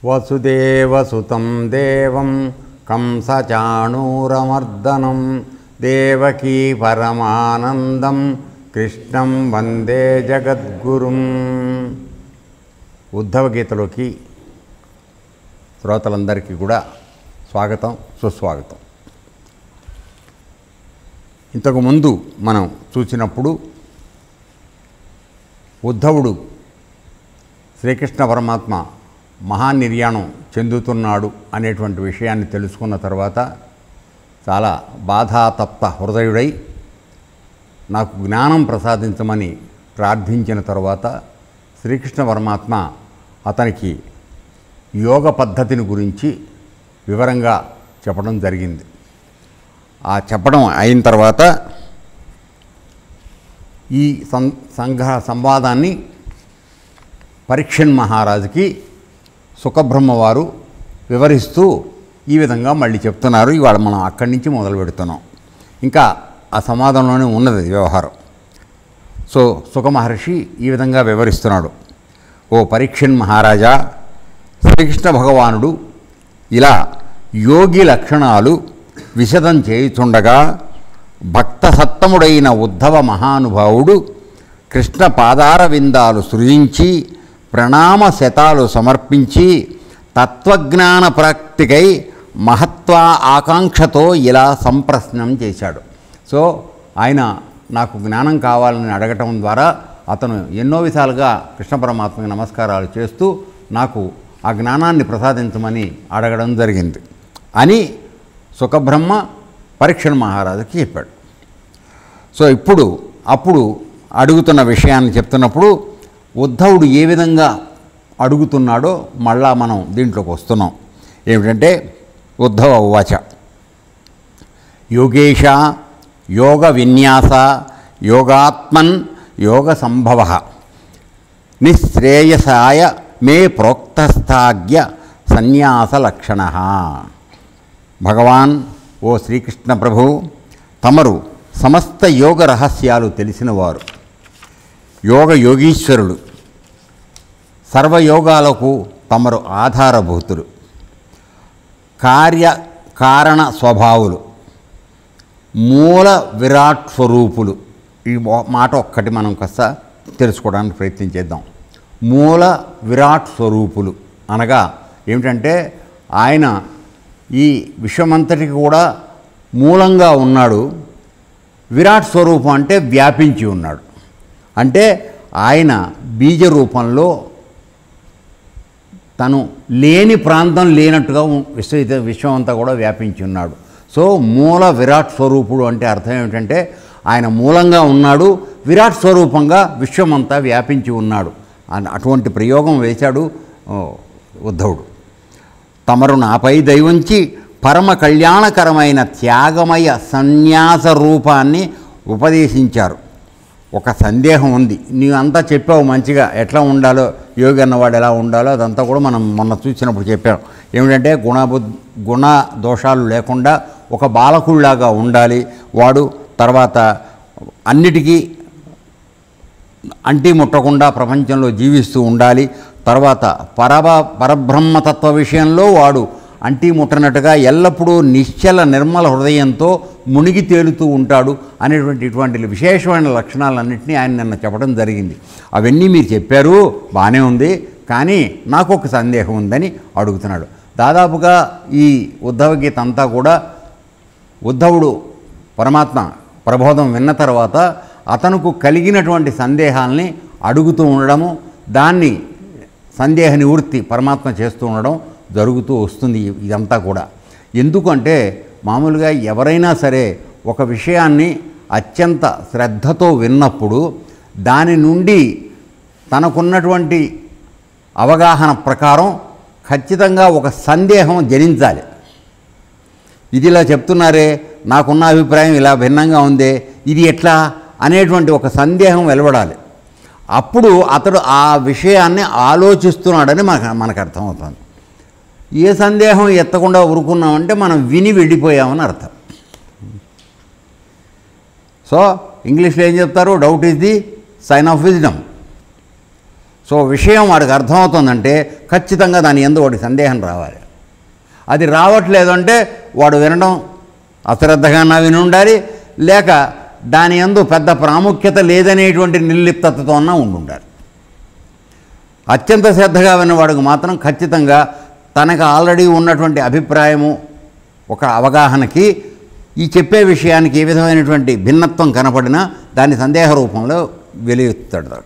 వసుదేవసుతం దేవం కంసచాణూరమర్దనం దేవకీ పరమానందం కృష్ణం వందే జగద్గురుం. ఉద్ధవ గీతలోకి శ్రోతలందరికీ కూడా స్వాగతం, సుస్వాగతం. ఇంతకుముందు మనం చూసినప్పుడు ఉద్ధవుడు శ్రీకృష్ణ పరమాత్మ మహానిర్యాణం చెందుతున్నాడు అనేటువంటి విషయాన్ని తెలుసుకున్న తర్వాత చాలా బాధాతప్త హృదయుడై నాకు జ్ఞానం ప్రసాదించమని ప్రార్థించిన తర్వాత శ్రీకృష్ణ పరమాత్మ అతనికి యోగ పద్ధతిని గురించి వివరంగా చెప్పడం జరిగింది. ఆ చెప్పడం అయిన తర్వాత ఈ సంవాదాన్ని పరీక్షన్ మహారాజుకి సుఖబ్రహ్మవారు వివరిస్తూ ఈ విధంగా మళ్ళీ చెప్తున్నారు. ఇవాళ మనం అక్కడి నుంచి మొదలు పెడుతున్నాం. ఇంకా ఆ సంవాదంలోనే ఉన్నది వ్యవహారం. సో సుఖ మహర్షి ఈ విధంగా వివరిస్తున్నాడు. ఓ పరీక్షన్ మహారాజా, శ్రీకృష్ణ భగవానుడు ఇలా యోగి లక్షణాలు విశదం చేయుచుండగా భక్త సత్తముడైన ఉద్ధవ మహానుభావుడు కృష్ణ పాదార విందాలు సృజించి ప్రణామ శతాలు సమర్పించి తత్వజ్ఞాన ప్రాప్తికై మహత్వ ఆకాంక్షతో ఇలా సంప్రశ్నం చేశాడు. సో ఆయన నాకు జ్ఞానం కావాలని అడగటం ద్వారా అతను ఎన్నో విధాలుగా కృష్ణ పరమాత్మకి నమస్కారాలు చేస్తూ నాకు ఆ జ్ఞానాన్ని ప్రసాదించమని అడగడం జరిగింది అని సుఖబ్రహ్మ పరీక్షన్ మహారాజుకి చెప్పాడు. సో అప్పుడు అడుగుతున్న విషయాన్ని చెప్తున్నప్పుడు ఉద్ధవుడు ఏ విధంగా అడుగుతున్నాడో మళ్ళా మనం దీంట్లోకి వస్తున్నాం. ఏమిటంటే ఉద్ధవ ఉవాచ, యోగేశ యోగ విన్యాస యోగాత్మన్ యోగ సంభవ నిశ్రేయసాయ మే ప్రోక్తస్థాగ్య సన్యాస లక్షణ. భగవాన్ ఓ శ్రీకృష్ణ ప్రభు, తమరు సమస్త యోగ రహస్యాలు తెలిసినవారు, యోగీశ్వరులు, సర్వయోగాలకు తమరు ఆధారభూతులు, కార్యకారణ స్వభావులు, మూల విరాట్ స్వరూపులు. ఈ మాట ఒక్కటి మనం కాస్త తెలుసుకోవడానికి ప్రయత్నం చేద్దాం. మూల విరాట్ స్వరూపులు అనగా ఏమిటంటే ఆయన ఈ విశ్వమంతటికి కూడా మూలంగా ఉన్నాడు. విరాట్ స్వరూపం అంటే వ్యాపించి ఉన్నాడు. అంటే ఆయన బీజ రూపంలో తను లేని ప్రాంతం లేనట్టుగా విశ్వం అంతా కూడా వ్యాపించి ఉన్నాడు. సో మూల విరాట్ స్వరూపుడు అంటే అర్థం ఏమిటంటే ఆయన మూలంగా ఉన్నాడు, విరాట్ స్వరూపంగా విశ్వమంతా వ్యాపించి ఉన్నాడు. అటువంటి ప్రయోగం వేశాడు ఉద్ధవుడు. తమరు నాపై దయవుంచి పరమ కళ్యాణకరమైన త్యాగమయ సన్యాస రూపాన్ని ఉపదేశించారు. ఒక సందేహం ఉంది, నీవు అంతా చెప్పావు మంచిగా, ఎట్లా ఉండాలో, యోగి అన్నవాడు ఎలా ఉండాలో అదంతా కూడా మనం మొన్న చూసినప్పుడు చెప్పాం. ఏమిటంటే గుణ దోషాలు లేకుండా ఒక బాలకుడిలాగా ఉండాలి వాడు. తర్వాత అన్నిటికీ అంటి ముట్టకుండా ప్రపంచంలో జీవిస్తూ ఉండాలి. తర్వాత పరబ్రహ్మతత్వ విషయంలో వాడు అంటి ముట్టనట్టుగా ఎల్లప్పుడూ నిశ్చల నిర్మల హృదయంతో మునిగి తేలుతూ ఉంటాడు ఇటువంటి విశేషమైన లక్షణాలన్నింటినీ ఆయన నిన్న చెప్పడం జరిగింది. అవన్నీ మీరు చెప్పారు, బాగానే ఉంది, కానీ నాకు ఒక సందేహం ఉందని అడుగుతున్నాడు. దాదాపుగా ఈ ఉద్ధవ గీత అంతా కూడా ఉద్ధవుడు పరమాత్మ ప్రబోధం విన్న తర్వాత అతనుకు కలిగినటువంటి సందేహాల్ని అడుగుతూ ఉండడము, దాన్ని సందేహ నివృత్తి పరమాత్మ చేస్తూ ఉండడం జరుగుతూ వస్తుంది. ఇదంతా కూడా ఎందుకంటే మామూలుగా ఎవరైనా సరే ఒక విషయాన్ని అత్యంత శ్రద్ధతో విన్నప్పుడు దాని నుండి తనకున్నటువంటి అవగాహన ప్రకారం ఖచ్చితంగా ఒక సందేహం జనించాలి. ఇది ఇలా చెప్తున్నారే, నాకున్న అభిప్రాయం ఇలా భిన్నంగా ఉందే, ఇది ఎట్లా అనేటువంటి ఒక సందేహం వెలువడాలి. అప్పుడు అతడు ఆ విషయాన్ని ఆలోచిస్తున్నాడని మనకు అర్థమవుతుంది. ఏ సందేహం ఎత్తకుండా ఊరుకున్నామంటే మనం విని వెళ్ళిపోయామని అర్థం. సో ఇంగ్లీష్లో ఏం చెప్తారు, doubt is the sign of wisdom. So విషయం వాడికి అర్థమవుతుందంటే ఖచ్చితంగా దాని యందు వాడికి సందేహం రావాలి. అది రావట్లేదు అంటే వాడు వినడం అశ్రద్ధగా విని ఉండాలి, లేక దాని యందు పెద్ద ప్రాముఖ్యత లేదనేటువంటి నిర్లిప్తతతో ఉండాలి. అత్యంత శ్రద్ధగా విన్నవాడికి మాత్రం ఖచ్చితంగా తనకు ఆల్రెడీ ఉన్నటువంటి అభిప్రాయము, ఒక అవగాహనకి ఈ చెప్పే విషయానికి ఏ విధమైనటువంటి భిన్నత్వం కనపడినా దాన్ని సందేహ రూపంలో వెలియెత్తాడు.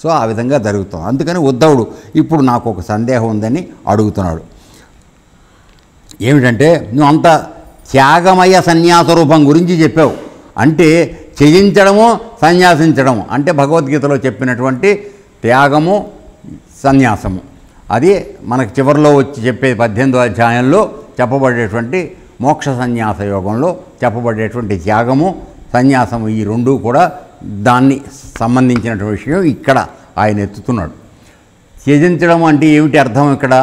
సో ఆ విధంగా జరుగుతుంది. అందుకని ఉద్ధవుడు ఇప్పుడు నాకు ఒక సందేహం ఉందని అడుగుతున్నాడు. ఏమిటంటే, నువ్వు అంత త్యాగమయ సన్యాస రూపం గురించి చెప్పావు, అంటే త్యజించడము సన్యాసించడము అంటే భగవద్గీతలో చెప్పినటువంటి త్యాగము సన్యాసము, అది మనకు చివరిలో వచ్చి చెప్పే 18వ అధ్యాయంలో చెప్పబడేటువంటి మోక్ష సన్యాస యోగంలో చెప్పబడేటువంటి త్యాగము సన్యాసము, ఈ రెండూ కూడా దాన్ని సంబంధించినటువంటి విషయం ఇక్కడ ఆయన ఎత్తుతున్నాడు. త్యజించడం అంటే ఏమిటి అర్థం? ఇక్కడ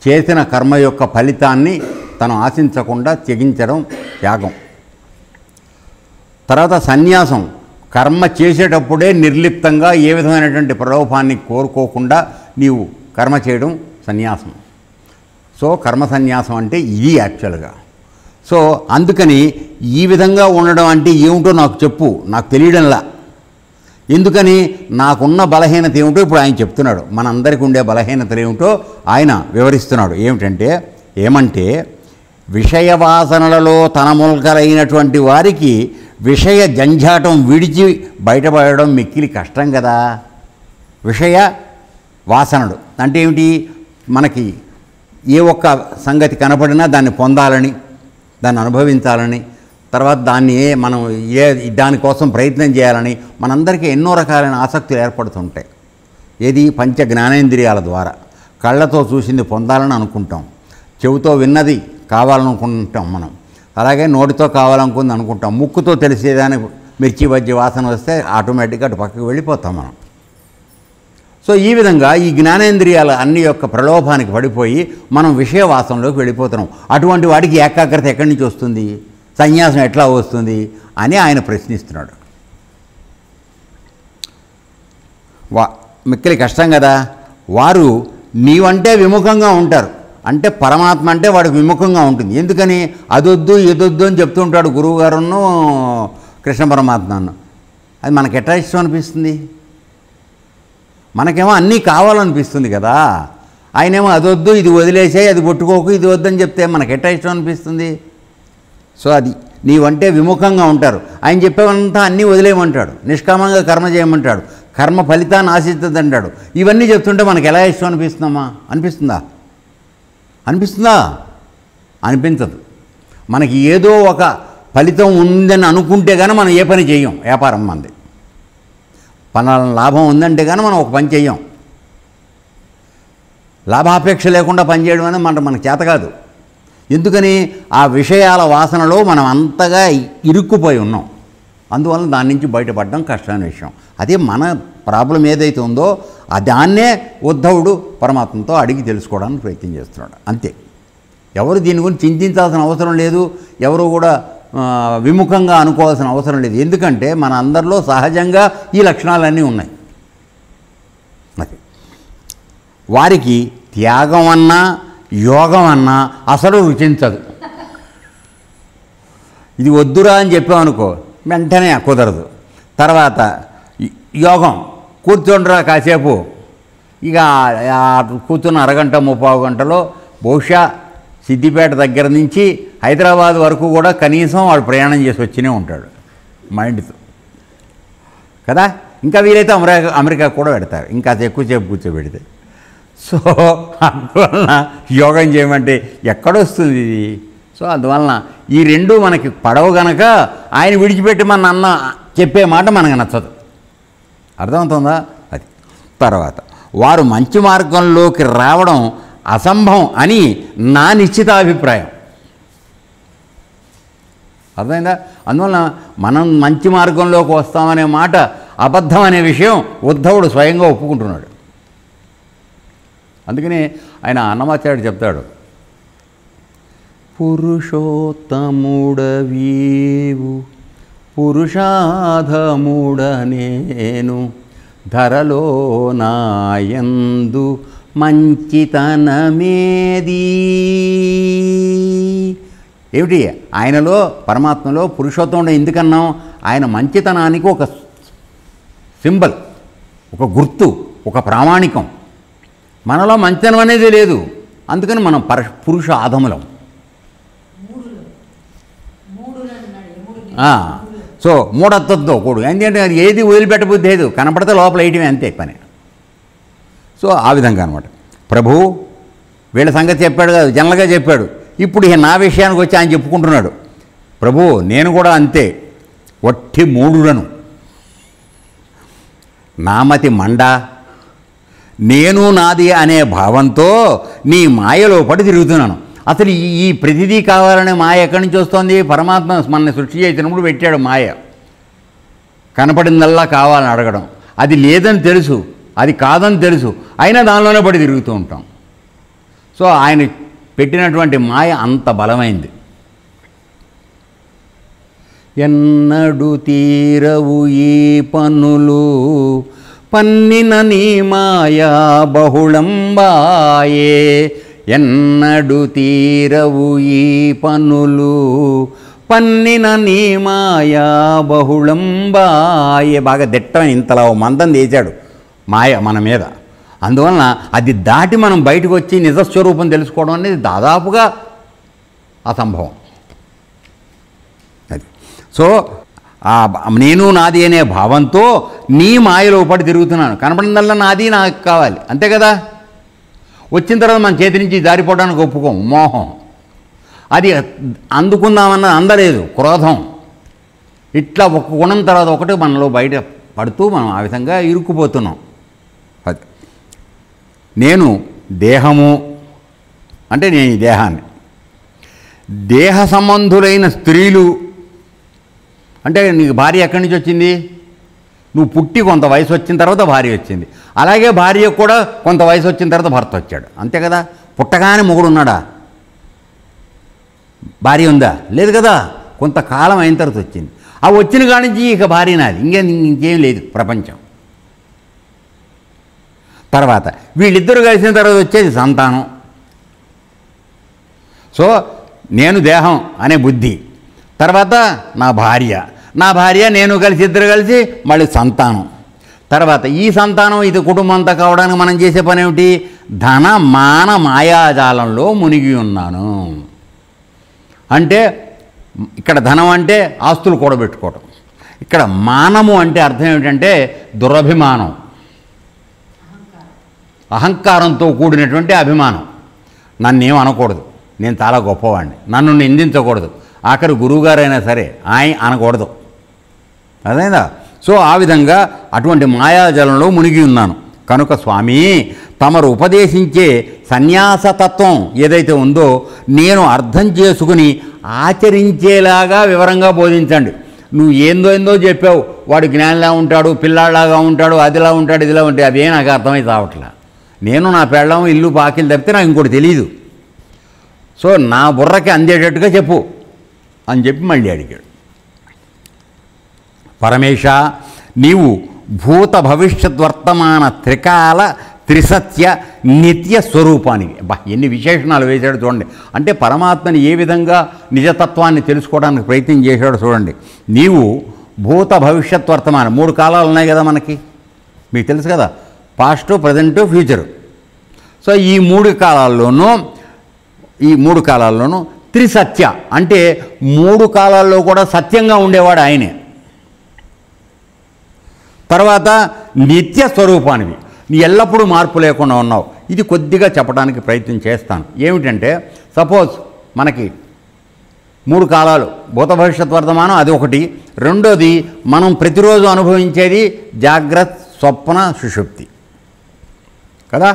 చేసిన కర్మ యొక్క ఫలితాన్ని తను ఆశించకుండా త్యజించడం త్యాగం. తర్వాత సన్యాసం, కర్మ చేసేటప్పుడే నిర్లిప్తంగా ఏ విధమైనటువంటి ప్రలోభాన్ని కోరుకోకుండా నీవు కర్మ చేయడం సన్యాసం. సో కర్మ సన్యాసం అంటే ఇది యాక్చువల్గా. సో అందుకని ఈ విధంగా ఉండడం అంటే ఏమిటో నాకు చెప్పు, నాకు తెలియడంలా. ఎందుకని నాకున్న బలహీనత ఏమిటో ఇప్పుడు ఆయన చెప్తున్నాడు. మనందరికీ ఉండే బలహీనతలు ఏమిటో ఆయన వివరిస్తున్నాడు. ఏమంటే విషయ వాసనలలో తన మొలకలైనటువంటి వారికి విషయ జంఝాటం విడిచి బయటపడడం మిక్కిలి కష్టం కదా. విషయ వాసనలు అంటే ఏమిటి? మనకి ఏ ఒక్క సంగతి కనపడినా దాన్ని పొందాలని, దాన్ని అనుభవించాలని, తర్వాత దాన్ని మనం దానికోసం ప్రయత్నం చేయాలని మనందరికీ ఎన్నో రకాలైన ఆసక్తులు ఏర్పడుతుంటాయి. ఏది? పంచ జ్ఞానేంద్రియాల ద్వారా. కళ్ళతో చూసింది పొందాలని అనుకుంటాం, చెవితో విన్నది కావాలనుకుంటాం మనం, అలాగే నోటితో కావాలనుకుంది అనుకుంటాం, ముక్కుతో తెలిసేదాన్ని మిర్చి బజ్జి వాసన వస్తే ఆటోమేటిక్గా అటు పక్కకు వెళ్ళిపోతాం మనం. సో ఈ విధంగా ఈ జ్ఞానేంద్రియాల అన్ని యొక్క ప్రలోభానికి పడిపోయి మనం విషయ వాసనలోకి వెళ్ళిపోతున్నాం. అటువంటి వాడికి ఏకాగ్రత ఎక్కడి నుంచి వస్తుంది? సన్యాసం ఎట్లా వస్తుంది అని ఆయన ప్రశ్నిస్తున్నాడు. మిక్కిలి కష్టం కదా. వారు నీవంటే విముఖంగా ఉంటారు, అంటే పరమాత్మ అంటే వాడికి విముఖంగా ఉంటుంది. ఎందుకని? అదొద్దు ఇదొద్దు అని చెప్తూ ఉంటాడు గురువుగారును కృష్ణ పరమాత్మను. అది మనకి ఎట్లా ఇష్టం అనిపిస్తుంది? మనకేమో అన్నీ కావాలనిపిస్తుంది కదా. ఆయనేమో అదొద్దు ఇది వదిలేసాయి, అది కొట్టుకోకు, ఇది వద్దని చెప్తే మనకి ఎట్లా ఇష్టం అనిపిస్తుంది? సో అది నీవంటే విముఖంగా ఉంటారు. ఆయన చెప్పేవంతా అన్నీ వదిలేయమంటాడు, నిష్కామంగా కర్మ చేయమంటాడు, కర్మ ఫలితాన్ని ఆశిస్తుందంటాడు. ఇవన్నీ చెప్తుంటే మనకు ఎలా ఇష్టం అనిపిస్తుందా? అనిపించదు. మనకి ఏదో ఒక ఫలితం ఉందని అనుకుంటే కానీ మనం ఏ పని చేయం. వ్యాపారం మంది పలానా లాభం ఉందంటే కానీ మనం ఒక పని చెయ్యం. లాభాపేక్ష లేకుండా పనిచేయడం అనేది మనకు చేత కాదు. ఎందుకని? ఆ విషయాల వాసనలో మనం అంతగా ఇరుక్కుపోయి ఉన్నాం. అందువల్ల దాని నుంచి బయటపడడం కష్టమైన విషయం. అదే మన ప్రాబ్లం ఏదైతే ఉందో దాన్నే ఉద్ధవుడు పరమాత్మతో అడిగి తెలుసుకోవడానికి ప్రయత్నం చేస్తున్నాడు. అంతే. ఎవరు దీని గురించి చింతించాల్సిన అవసరం లేదు, ఎవరు కూడా విముఖంగా అనుకోవాల్సిన అవసరం లేదు. ఎందుకంటే మన అందరిలో సహజంగా ఈ లక్షణాలన్నీ ఉన్నాయి. అది వారికి త్యాగం అన్నా యోగం అన్నా అసలు రుచించదు. ఇది వద్దురా అని చెప్పామనుకో వెంటనే కుదరదు. తర్వాత యోగం, కూర్చోండిరా కాసేపు, ఇక కూర్చున్న అరగంట 30 గంటలో బహుశా సిద్దిపేట దగ్గర నుంచి హైదరాబాద్ వరకు కూడా కనీసం వాడు ప్రయాణం చేసి వచ్చినే ఉంటాడు మైండ్తో కదా. ఇంకా వీలైతే అమెరికా కూడా పెడతారు, ఇంకా ఎక్కువసేపు కూర్చోబెడితే. సో అందువలన యోగం చేయమంటే ఎక్కడొస్తుంది ఇది? సో అందువలన ఈ రెండు మనకి పడవ గనక ఆయన విడిచిపెట్టి మన అన్న చెప్పే మాట మనకు నచ్చదు. అర్థమవుతుందా? అది. తర్వాత వారు మంచి మార్గంలోకి రావడం అసంభవం అని నా నిశ్చితాభిప్రాయం. అర్థమైందా? అందువలన మనం మంచి మార్గంలోకి వస్తామనే మాట అబద్ధం అనే విషయం ఉద్ధవుడు స్వయంగా ఒప్పుకుంటున్నాడు. అందుకని ఆయన అన్నమాచార్యుడు చెప్తాడు, పురుషోత్తముడవీవు పురుషాధముడనేను ధరలో నాయందు మంచితనమేది. ఏమిటి ఆయనలో పరమాత్మలో పురుషోత్తముడు ఎందుకన్నాం? ఆయన మంచితనానికి ఒక సింబల్, ఒక గుర్తు, ఒక ప్రామాణికం. మనలో మంచితనం అనేది లేదు, అందుకని మనం పురుష ఆధములం. సో మూఢత్వంతో కూడు, ఎందుకంటే అది ఏది వదిలిపెట్టబుద్ధి లేదు, కనపడితే లోపల వేయటమే, అంతే పని. సో ఆ విధంగా అనమాట. ప్రభువు వీళ్ళ సంగతి చెప్పాడు కాదు, జనరల్గా చెప్పాడు. ఇప్పుడు నా విషయానికి వచ్చి ఆయన చెప్పుకుంటున్నాడు. ప్రభు నేను కూడా అంతే, వట్టి మూఢులను, నామతి మండ, నేను నాది అనే భావంతో నీ మాయలో పడి తిరుగుతున్నాను. అసలు ఈ ప్రతిదీ కావాలనే మాయ ఎక్కడి నుంచి వస్తుంది? పరమాత్మ మనల్ని సృష్టి చేసినప్పుడు పెట్టాడు మాయ. కనపడిందల్లా కావాలని అడగడం, అది లేదని తెలుసు, అది కాదని తెలుసు, అయినా దానిలోనే పడి తిరుగుతూ ఉంటాం. సో ఆయన పెట్టినటువంటి మాయ అంత బలమైంది. ఎన్నడు తీరవు ఈ పన్నులు పన్నిన నీ మాయా బహుళంబాయే, ఎన్నడు తీరవు ఈ పన్నులు పన్నిన నీ మాయా బహుళంబాయే. బాగా దిట్టమైన ఇంతలా మందం తీశాడు మాయ మన మీద. అందువలన అది దాటి మనం బయటకు వచ్చి నిజస్వరూపం తెలుసుకోవడం అనేది దాదాపుగా అసంభవం. అది సో నేను నాది అనే భావంతో నీ మాయలో పడి తిరుగుతున్నాను. కనపడిందల్లా నాది, నాకు కావాలి, అంతే కదా. వచ్చిన తర్వాత మన చేతి నుంచి జారిపోవడానికి ఒప్పుకోం, మోహం. అది అందుకుందామన్నది అందలేదు, క్రోధం. ఇట్లా ఒక గుణం తర్వాత ఒకటి మనలో బయట పడుతూ మనం ఆ విధంగా ఇరుక్కుపోతున్నాం. అది నేను దేహము అంటే నేను ఈ దేహాన్ని, దేహ సంబంధులైన స్త్రీలు అంటే నీకు భార్య ఎక్కడి నుంచి వచ్చింది? నువ్వు పుట్టి కొంత వయసు వచ్చిన తర్వాత భార్య వచ్చింది. అలాగే భార్యకు కూడా కొంత వయసు వచ్చిన తర్వాత భర్త వచ్చాడు, అంతే కదా. పుట్టగానే మొగుడు ఉన్నాడా? భార్య ఉందా? లేదు కదా. కొంతకాలం అయిన తర్వాత వచ్చింది. ఆ వచ్చిన కాడి నుంచి ఇక భార్య నాది, ఇంకేం లేదు ప్రపంచం. తర్వాత వీళ్ళిద్దరూ కలిసిన తర్వాత వచ్చేది సంతానం. సో నేను దేహం అనే బుద్ధి, తర్వాత నా భార్య నేను కలిసి ఇద్దరు కలిసి మళ్ళీ సంతానం. తర్వాత ఈ సంతానం ఇది కుటుంబం అంతా కావడానికి మనం చేసే పని ఏమిటి? ధన మాన మాయాజాలంలో మునిగి ఉన్నాను. అంటే ఇక్కడ ధనం అంటే ఆస్తులు కూడబెట్టుకోవటం, ఇక్కడ మానము అంటే అర్థం ఏమిటంటే దురభిమానం, అహంకారంతో కూడినటువంటి అభిమానం. నన్నేం అనకూడదు, నేను చాలా గొప్పవాడిని, నన్ను నిందించకూడదు, ఆఖరి గురువుగారైనా సరే ఆయన అనకూడదు, అదేనా. సో ఆ విధంగా అటువంటి మాయాజలంలో మునిగి ఉన్నాను. కనుక స్వామి తమరు ఉపదేశించే సన్యాసతత్వం ఏదైతే ఉందో నేను అర్థం చేసుకుని ఆచరించేలాగా వివరంగా బోధించండి. నువ్వు ఏందో చెప్పావు, వాడు జ్ఞానిలా ఉంటాడు, పిల్లాడిలాగా ఉంటాడు, అదిలా ఉంటాడు, ఇదిలా ఉంటాడు, అదే నాకు అర్థమై రావట్లా. నేను నా పెళ్ళం ఇల్లు బాకిలు తప్పితే నాకు ఇంకోటి తెలియదు. సో నా బుర్రకి అందేటట్టుగా చెప్పు అని చెప్పి మళ్ళీ అడిగాడు. పరమేశ నీవు భూత భవిష్యత్ వర్తమాన త్రికాల త్రిసత్య నిత్య స్వరూపానికి ఎన్ని విశేషణాలు వేశాడు చూడండి. అంటే పరమాత్మని ఏ విధంగా నిజతత్వాన్ని తెలుసుకోవడానికి ప్రయత్నం చేశాడో చూడండి. నీవు భూత భవిష్యత్ వర్తమానం 3 కాలాలు ఉన్నాయి కదా మనకి, మీకు తెలుసు కదా, పాస్ట్, ప్రజెంటు, ఫ్యూచరు. సో ఈ 3 కాలాల్లోనూ త్రిసత్య అంటే 3 కాలాల్లో కూడా సత్యంగా ఉండేవాడు ఆయనే. తర్వాత నిత్య స్వరూపానివి, నీ ఎల్లప్పుడూ మార్పు లేకుండా ఉన్నావు. ఇది కొద్దిగా చెప్పడానికి ప్రయత్నం చేస్తాను. ఏమిటంటే సపోజ్ మనకి 3 కాలాలు భూత భవిష్యత్ వర్తమానం, అది ఒకటి. రెండోది మనం ప్రతిరోజు అనుభవించేది జాగ్రత్త, స్వప్న, సుషుప్తి కదా.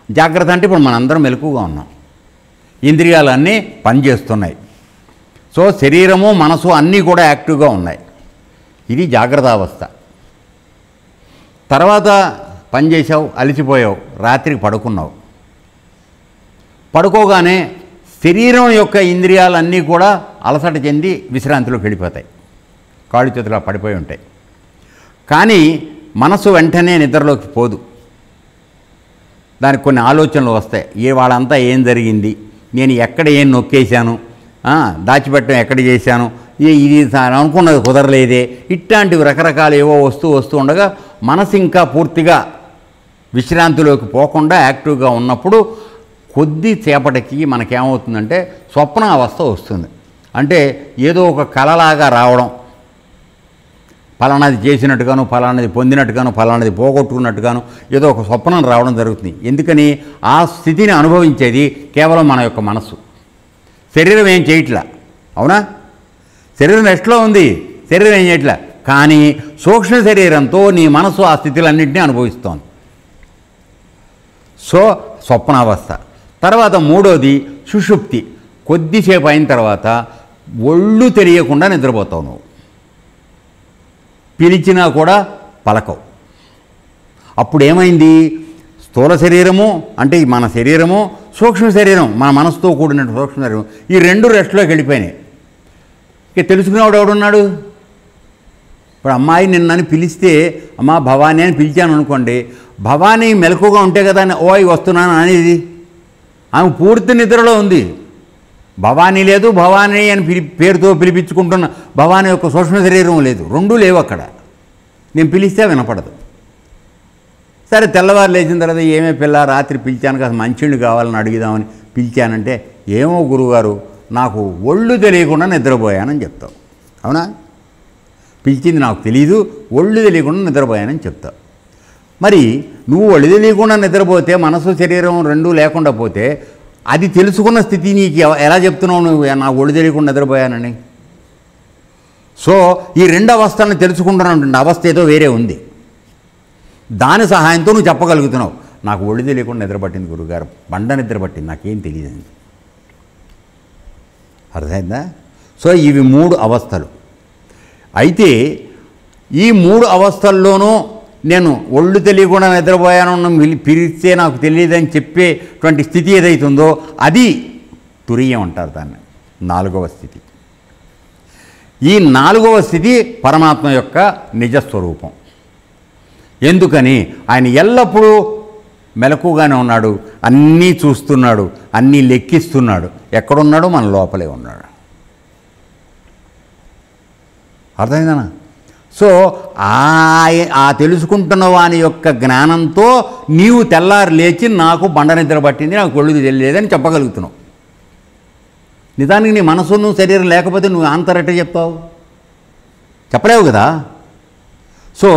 జాగ్రత్త అంటే ఇప్పుడు మనందరం మెలకుగా ఉన్నాం, ఇంద్రియాలన్నీ పనిచేస్తున్నాయి. సో శరీరము మనసు అన్నీ కూడా యాక్టివ్గా ఉన్నాయి, ఇది జాగ్రత్త అవస్థ. తర్వాత పని చేసావు, అలసిపోయావు, రాత్రికి పడుకున్నావు. పడుకోగానే శరీరం యొక్క ఇంద్రియాలన్నీ కూడా అలసట చెంది విశ్రాంతిలోకి వెళ్ళిపోతాయి. కాళ్ళు చేతులు పడిపోయి ఉంటాయి. కానీ మనసు వెంటనే నిద్రలోకి పోదు. దానికి కొన్ని ఆలోచనలు వస్తాయి. వాళ్ళంతా ఏం జరిగింది, నేను ఎక్కడ ఏం నొక్కేశాను, దాచిపెట్టడం ఎక్కడ చేశాను, ఇది అనుకున్నది కుదరలేదే, ఇట్లాంటివి రకరకాలు ఏవో వస్తూ ఉండగా మనసు ఇంకా పూర్తిగా విశ్రాంతిలోకి పోకుండా యాక్టివ్గా ఉన్నప్పుడు కొద్దిసేపటికి మనకేమవుతుందంటే స్వప్న అవస్థ వస్తుంది. అంటే ఏదో ఒక కలలాగా రావడం, ఫలానాది చేసినట్టుగాను, ఫలానాది పొందినట్టుగాను, ఫలానాది పోగొట్టుకున్నట్టుగాను ఏదో ఒక స్వప్నం రావడం జరుగుతుంది. ఎందుకని? ఆ స్థితిని అనుభవించేది కేవలం మన యొక్క మనస్సు. శరీరం ఏం చేయట్లా, అవునా? శరీరం రెస్ట్లో ఉంది, శరీరం ఏం చేయట్లా. కానీ సూక్ష్మ శరీరంతో నీ మనసు ఆ స్థితులన్నింటినీ అనుభవిస్తోంది. సో స్వప్నావస్థ. తర్వాత మూడోది సుషుప్తి. కొద్దిసేపు అయిన తర్వాత ఒళ్ళు తెలియకుండా నిద్రపోతావు. నువ్వు పిలిచినా కూడా పలకవు. అప్పుడు ఏమైంది? స్థూల శరీరము అంటే మన శరీరము, సూక్ష్మ శరీరం మన మనసుతో కూడిన సూక్ష్మ శరీరం, ఈ రెండు రెస్ట్లోకి వెళ్ళిపోయినాయి. ఇక తెలుసుకునేవాడు ఎవడున్నాడు? ఇప్పుడు అమ్మాయి నిన్నని పిలిస్తే అమ్మా భవానీ అని పిలిచాను అనుకోండి, భవానీ మెలకుగా ఉంటే కదా ఓయ్ వస్తున్నాను అనేది. ఆమె పూర్తి నిద్రలో ఉంది. భవానీ లేదు, భవానీ అని పేరుతో పిలిపించుకుంటున్న భవానీ యొక్క సూక్ష్మ శరీరం లేదు, రెండూ లేవు అక్కడ. నేను పిలిస్తే వినపడదు. సరే తెల్లవారు లేచిన తర్వాత ఏమే పిల్ల రాత్రి పిలిచాను కదా మంచినీళ్ళు కావాలని అడుగుదామని పిలిచానంటే, ఏమో గురువుగారు నాకు ఒళ్ళు తెలియకుండా నిద్రపోయానని చెప్తావు. అవునా? పిలిచింది నాకు తెలీదు, ఒళ్ళు తెలియకుండా నిద్రపోయానని చెప్తావు. మరి నువ్వు ఒళ్ళు తెలియకుండా నిద్రపోతే, మనసు శరీరం రెండూ లేకుండా పోతే, అది తెలుసుకున్న స్థితి నీకు ఎలా చెప్తున్నావు నువ్వు నాకు ఒళ్ళు తెలియకుండా నిద్రపోయానని? సో ఈ రెండు అవస్థలను తెలుసుకుంటున్నటువంటి అవస్థ ఏదో వేరే ఉంది. దాని సహాయంతో నువ్వు చెప్పగలుగుతున్నావు నాకు ఒళ్ళు తెలియకుండా నిద్రపట్టింది గురుగారు, బండ నిద్రపట్టింది, నాకేం తెలియదండి. అర్థమైందా? సో ఇవి మూడు అవస్థలు. అయితే ఈ మూడు అవస్థల్లోనూ నేను ఒళ్ళు తెలియకుండా నిద్రపోయాను పిలిస్తే నాకు తెలియదని చెప్పేటువంటి స్థితి ఏదైతుందో అది తురియం అంటారు దాన్ని, నాలుగవ స్థితి. ఈ నాలుగవ స్థితి పరమాత్మ యొక్క నిజస్వరూపం. ఎందుకని? ఆయన ఎల్లప్పుడూ మెలకుగానే ఉన్నాడు, అన్నీ చూస్తున్నాడు, అన్నీ లెక్కిస్తున్నాడు. ఎక్కడున్నాడో మన లోపలే ఉన్నాడు. అర్థమైందనా? సో ఆ తెలుసుకుంటున్న వాని యొక్క జ్ఞానంతో నీవు తెల్లారి లేచి నాకు బండ నిద్ర పట్టింది, నాకు ఒళ్ళు తెలియలేదని చెప్పగలుగుతున్నావు. నిజానికి నీ మనసు నువ్వు శరీరం లేకపోతే నువ్వు ఆంతరట్టే చెప్తావు, చెప్పలేవు కదా. సో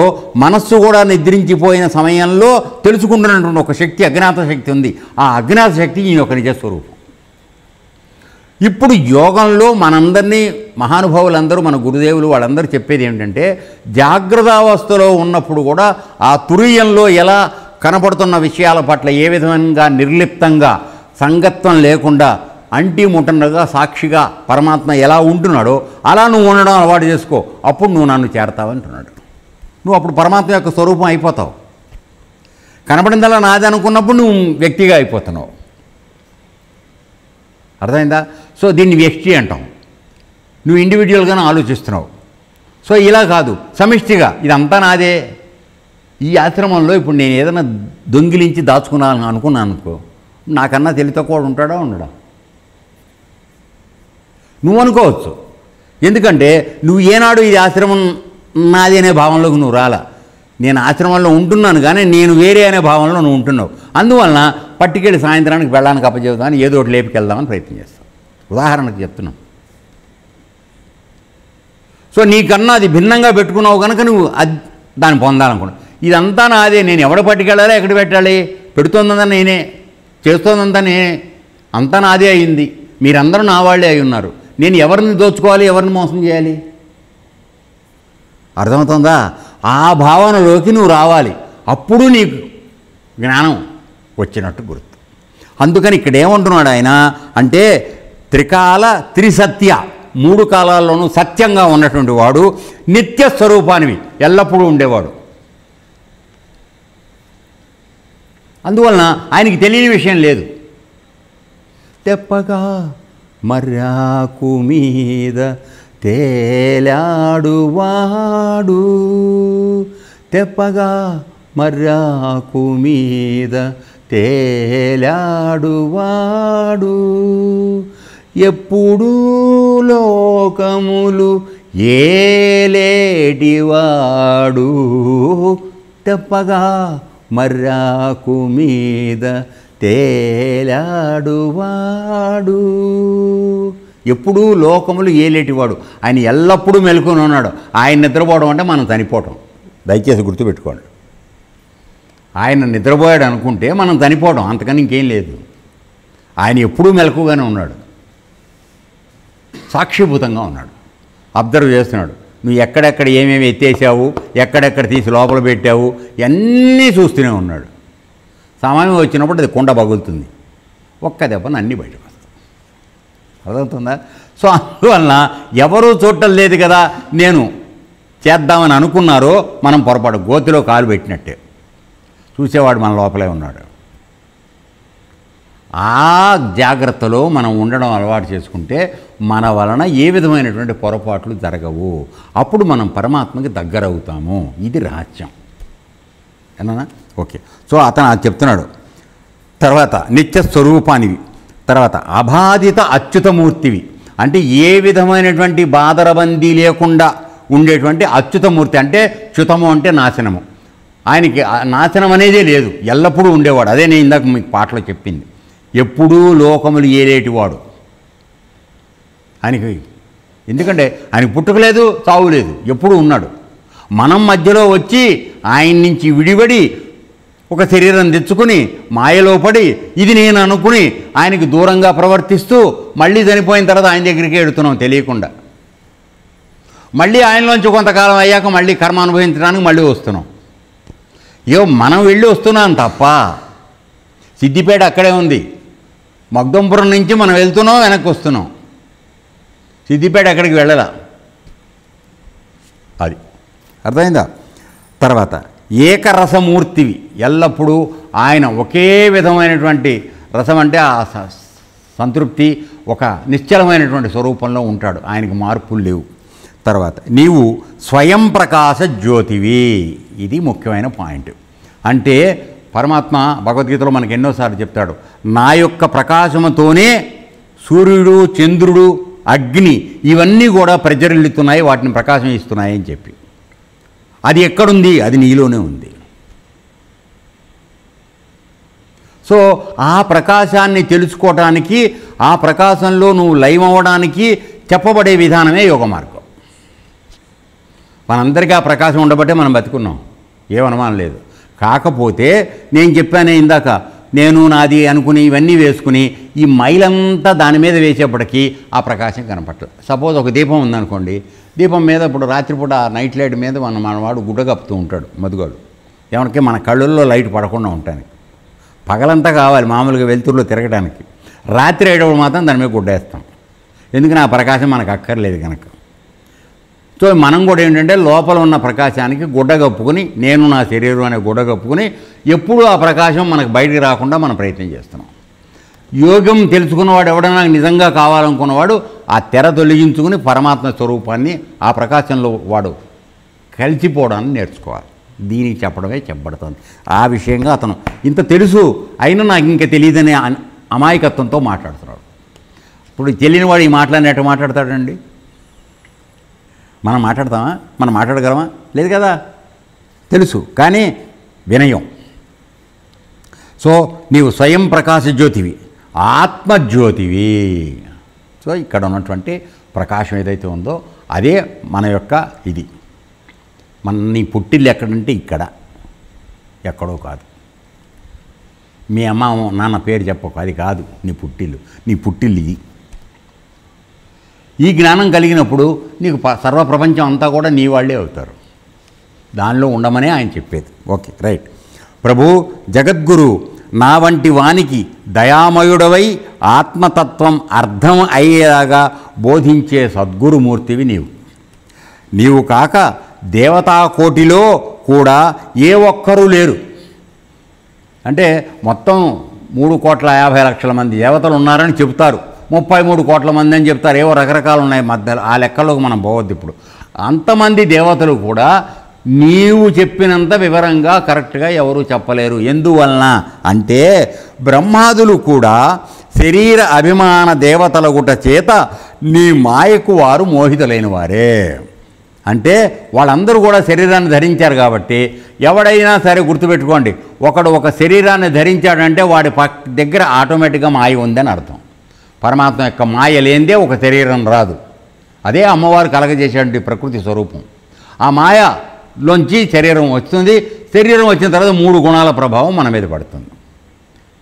మనస్సు కూడా నిద్రించిపోయిన సమయంలో తెలుసుకుంటున్నటువంటి ఒక శక్తి, అజ్ఞాత శక్తి ఉంది. ఆ అజ్ఞాత శక్తి ఈ యొక్క నిజస్వరూపం. ఇప్పుడు యోగంలో మనందరినీ మహానుభావులందరూ, మన గురుదేవులు వాళ్ళందరూ చెప్పేది ఏమిటంటే, జాగ్రత్తావస్థలో ఉన్నప్పుడు కూడా ఆ తురీయంలో ఎలా కనపడుతున్న విషయాల పట్ల ఏ విధంగా నిర్లిప్తంగా సంగత్వం లేకుండా అంటి ముట్టనగా సాక్షిగా పరమాత్మ ఎలా ఉంటున్నాడో అలా నువ్వు ఉండడం అలవాటు చేసుకో. అప్పుడు నువ్వు నన్ను చేరతావంటున్నాడు. నువ్వు అప్పుడు పరమాత్మ యొక్క స్వరూపం అయిపోతావు. కనపడిందలా నాది అనుకున్నప్పుడు నువ్వు వ్యక్తిగా అయిపోతున్నావు. అర్థమైందా? సో దీన్ని వ్యక్తి అంటాం. నువ్వు ఇండివిజువల్గానే ఆలోచిస్తున్నావు. సో ఇలా కాదు, సమిష్టిగా ఇదంతా నాదే. ఈ ఆశ్రమంలో ఇప్పుడు నేను ఏదైనా దొంగిలించి దాచుకున్నాను అనుకున్నాను అనుకో, నాకన్నా తెలివితక్కువ ఉంటాడా ఉండడా? నువ్వు అనుకోవచ్చు. ఎందుకంటే నువ్వు ఏనాడు ఇది ఆశ్రమం నాది అనే భావనలోకి నువ్వు రాలా. నేను ఆశ్రమంలో ఉంటున్నాను కానీ నేను వేరే అనే భావనలో నువ్వు ఉంటున్నావు. అందువలన పట్టుకెళ్ళి సాయంత్రానికి వెళ్ళడానికి అప్పచెబుతామని ఏదో ఒకటి లేపుకెళ్దామని ప్రయత్నం చేస్తాం. ఉదాహరణకు చెప్తున్నాం. సో నీకన్నా అది భిన్నంగా పెట్టుకున్నావు కనుక నువ్వు అది దాన్ని పొందాలనుకున్నావు. ఇదంతా నాదే, నేను ఎవడ పట్టుకెళ్ళాలి, ఎక్కడ పెట్టాలి, పెడుతోందంతా నేనే, చేస్తోందంతా నేనే, అంతా నాదే అయింది. మీరందరూ నా వాళ్ళే అయి ఉన్నారు. నేను ఎవరిని దోచుకోవాలి, ఎవరిని మోసం చేయాలి? అర్థమవుతుందా? ఆ భావనలోకి నువ్వు రావాలి. అప్పుడు నీకు జ్ఞానం వచ్చినట్టు గుర్తు. అందుకని ఇక్కడ ఏమంటున్నాడు ఆయన అంటే, త్రికాల త్రిసత్య, మూడు కాలాల్లోనూ సత్యంగా ఉన్నటువంటి వాడు, నిత్య స్వరూపానివి, ఎల్లప్పుడూ ఉండేవాడు. అందువలన ఆయనకి తెలియని విషయం లేదు. తెప్పగా మర్యాకు మీద తేలాడువాడు తెప్పగా మర్రాకు మీద తేలాడువాడు ఎప్పుడూ లోకములు ఏలేటివాడు తెప్పగా మర్రాకు మీద తేలాడువాడు. ఎప్పుడూ లోకములు ఏలేటివాడు. ఆయన ఎల్లప్పుడూ మెలుకొని ఉన్నాడు. ఆయన నిద్రపోవడం అంటే మనం చనిపోవటం. దయచేసి గుర్తుపెట్టుకోండి. ఆయన నిద్రపోయాడు అనుకుంటే మనం చనిపోవడం, అంతకని ఇంకేం లేదు. ఆయన ఎప్పుడూ మెలకుగానే ఉన్నాడు, సాక్షిభూతంగా ఉన్నాడు, అబ్జర్వ్ చేస్తున్నాడు. నువ్వు ఎక్కడెక్కడ ఏమేమి ఎత్తేసావు, ఎక్కడెక్కడ తీసి లోపల పెట్టావు, ఇవన్నీ చూస్తూనే ఉన్నాడు. సమయం వచ్చినప్పుడు అది కుండ పగులుతుంది, ఒక్క దెబ్బను అన్నీ బయటకు వస్తాయి. అర్థమవుతుందా? సో అందువలన ఎవరూ చూడటం లేదు కదా, నేను చేద్దామని అనుకున్నారో మనం పొరపాటు గోతిలో కాలు పెట్టినట్టే. చూసేవాడు మన లోపలే ఉన్నాడు. ఆ జాగ్రత్తలో మనం ఉండడం అలవాటు చేసుకుంటే మన వలన ఏ విధమైనటువంటి పొరపాట్లు జరగవు. అప్పుడు మనం పరమాత్మకి దగ్గర అవుతాము. ఇది రహస్యం. ఏనా? ఓకే. సో అతను అది చెప్తున్నాడు. తర్వాత నిత్య స్వరూపానివి, తర్వాత అబాధిత అచ్యుతమూర్తివి, అంటే ఏ విధమైనటువంటి బాదరబందీ లేకుండా ఉండేటువంటి అచ్యుతమూర్తి. అంటే చ్యుతము అంటే నాశనము. ఆయనకి నాశనం అనేదే లేదు, ఎల్లప్పుడూ ఉండేవాడు. అదే నేను ఇందాక మీకు పాటలో చెప్పింది. ఎప్పుడూ లోకములు ఏలేటివాడు ఆయనకి. ఎందుకంటే ఆయనకి పుట్టుక లేదు, చావు లేదు, ఎప్పుడూ ఉన్నాడు. మనం మధ్యలో వచ్చి ఆయన నుంచి విడిపడి ఒక శరీరం తెచ్చుకుని మాయలో పడి ఇది నేను అనుకుని ఆయనకి దూరంగా ప్రవర్తిస్తూ మళ్ళీ చనిపోయిన తర్వాత ఆయన దగ్గరికి ఎడుతున్నాం తెలియకుండా. మళ్ళీ ఆయనలోంచి కొంతకాలం అయ్యాక మళ్ళీ కర్మ అనుభవించడానికి మళ్ళీ వస్తున్నాం. మనం వెళ్ళి వస్తున్నాం తప్ప సిద్దిపేట అక్కడే ఉంది. మగ్దంపురం నుంచి మనం వెళ్తున్నాం, వెనక్కి వస్తున్నాం. సిద్దిపేట ఎక్కడికి వెళ్ళాల. అది అర్థమైందా? తర్వాత ఏకరసమూర్తివి, ఎల్లప్పుడూ ఆయన ఒకే విధమైనటువంటి రసం, అంటే ఆ సంతృప్తి ఒక నిశ్చలమైనటువంటి స్వరూపంలో ఉంటాడు. ఆయనకు మార్పులు లేవు. తర్వాత నీవు స్వయం ప్రకాశ జ్యోతివి. ఇది ముఖ్యమైన పాయింట్. అంటే పరమాత్మ భగవద్గీతలో మనకు ఎన్నోసార్లు చెప్తాడు, నా యొక్క ప్రకాశముతోనే సూర్యుడు, చంద్రుడు, అగ్ని ఇవన్నీ కూడా ప్రజ్వరిల్లుతున్నాయి, వాటిని ప్రకాశం ఇస్తున్నాయి అని చెప్పి. అది ఎక్కడుంది? అది నీలోనే ఉంది. సో ఆ ప్రకాశాన్ని తెలుసుకోవడానికి, ఆ ప్రకాశంలో నువ్వు లైవ్ అవ్వడానికి చెప్పబడే విధానమే యోగ మార్గం. మనందరికీ ఆ ప్రకాశం ఉండబట్టే మనం బతుకున్నాం, ఏమనుమానం లేదు. కాకపోతే నేను చెప్పానే ఇందాక, నేను నాది అనుకుని ఇవన్నీ వేసుకుని ఈ మైలంతా దాని మీద వేసేప్పటికీ ఆ ప్రకాశం కనపట్ల. సపోజ్ ఒక దీపం ఉందనుకోండి, దీపం మీద ఇప్పుడు రాత్రిపూట నైట్ లైట్ మీద మనవాడు గుడ్డ కప్పుతూ ఉంటాడు మధుగాడు, ఎవరికి మన కళ్ళల్లో లైట్ పడకుండా ఉంటానికి. పగలంతా కావాలి మామూలుగా వెలుతురులో తిరగడానికి, రాత్రి అయ్యేటప్పుడు మాత్రం దాని మీద గుడ్డేస్తాం. ఎందుకని ఆ ప్రకాశం మనకు అక్కర్లేదు కనుక. సో మనం కూడా ఏంటంటే లోపల ఉన్న ప్రకాశానికి గుడ్డ కప్పుకుని, నేను నా శరీరం అనే గుడ్డ కప్పుకుని ఎప్పుడూ ఆ ప్రకాశం మనకు బయటికి రాకుండా మనం ప్రయత్నం చేస్తున్నాం. యోగం తెలుసుకున్నవాడు, ఎవడైనా నిజంగా కావాలనుకున్నవాడు ఆ తెర తొలగించుకుని పరమాత్మ స్వరూపాన్ని ఆ ప్రకాశంలో వాడు కలిసిపోవడాన్ని నేర్చుకోవాలి. దీనికి చెప్పడమే చెప్పబడుతుంది. ఆ విషయంగా అతను ఇంత తెలుసు అయినా నాకు ఇంకా తెలియదనే అమాయకత్వంతో మాట్లాడుతున్నాడు. ఇప్పుడు తెలియనివాడు ఈ మాట్లాడినట్టు మాట్లాడతాడండి? మనం మాట్లాడతామా? మనం మాట్లాడగలమా? లేదు కదా. తెలుసు కానీ వినయం. సో నీవు స్వయం ప్రకాశ జ్యోతివి, ఆత్మజ్యోతివి. సో ఇక్కడ ఉన్నటువంటి ప్రకాశం ఏదైతే ఉందో అదే మన యొక్క ఇది. నీ పుట్టిల్లు ఎక్కడంటే ఇక్కడ, ఎక్కడో కాదు. మీ అమ్మ నాన్న పేరు చెప్పకు, అది కాదు నీ పుట్టిల్లు. నీ పుట్టిల్లు ఇది. ఈ జ్ఞానం కలిగినప్పుడు నీకు సర్వప్రపంచం అంతా కూడా నీ వాళ్ళే అవుతారు. దానిలో ఉండమనే ఆయన చెప్పేది. Okay, right. ప్రభు జగద్గురు, నా వంటి వానికి దయామయుడవై ఆత్మతత్వం అర్థం అయ్యేలాగా బోధించే సద్గురుమూర్తివి నీవు. నీవు కాక దేవతాకోటిలో కూడా ఏ ఒక్కరూ లేరు. అంటే మొత్తం 3,50,00,000 మంది దేవతలు ఉన్నారని చెబుతారు. 33 కోట్ల మంది అని చెప్తారు, ఏవో రకరకాలు ఉన్నాయి మధ్యలో, ఆ లెక్కలోకి మనం పోవద్దు ఇప్పుడు. అంతమంది దేవతలు కూడా నీవు చెప్పినంత వివరంగా కరెక్ట్గా ఎవరు చెప్పలేరు. ఎందువలన అంటే బ్రహ్మాదులు కూడా శరీర అభిమాన దేవతల గుట చేత నీ మాయకు వారు మోహితులైన వారే. అంటే వాళ్ళందరూ కూడా శరీరాన్ని ధరించారు కాబట్టి, ఎవడైనా సరే గుర్తుపెట్టుకోండి, ఒకడు ఒక శరీరాన్ని ధరించాడంటే వాడి దగ్గర ఆటోమేటిక్గా మాయ ఉందని అర్థం. పరమాత్మ యొక్క మాయ లేనిదే ఒక శరీరం రాదు. అదే అమ్మవారు కలగజేసేటువంటి ప్రకృతి స్వరూపం. ఆ మాయలోంచి శరీరం వస్తుంది. శరీరం వచ్చిన తర్వాత 3 గుణాల ప్రభావం మన మీద పడుతుంది,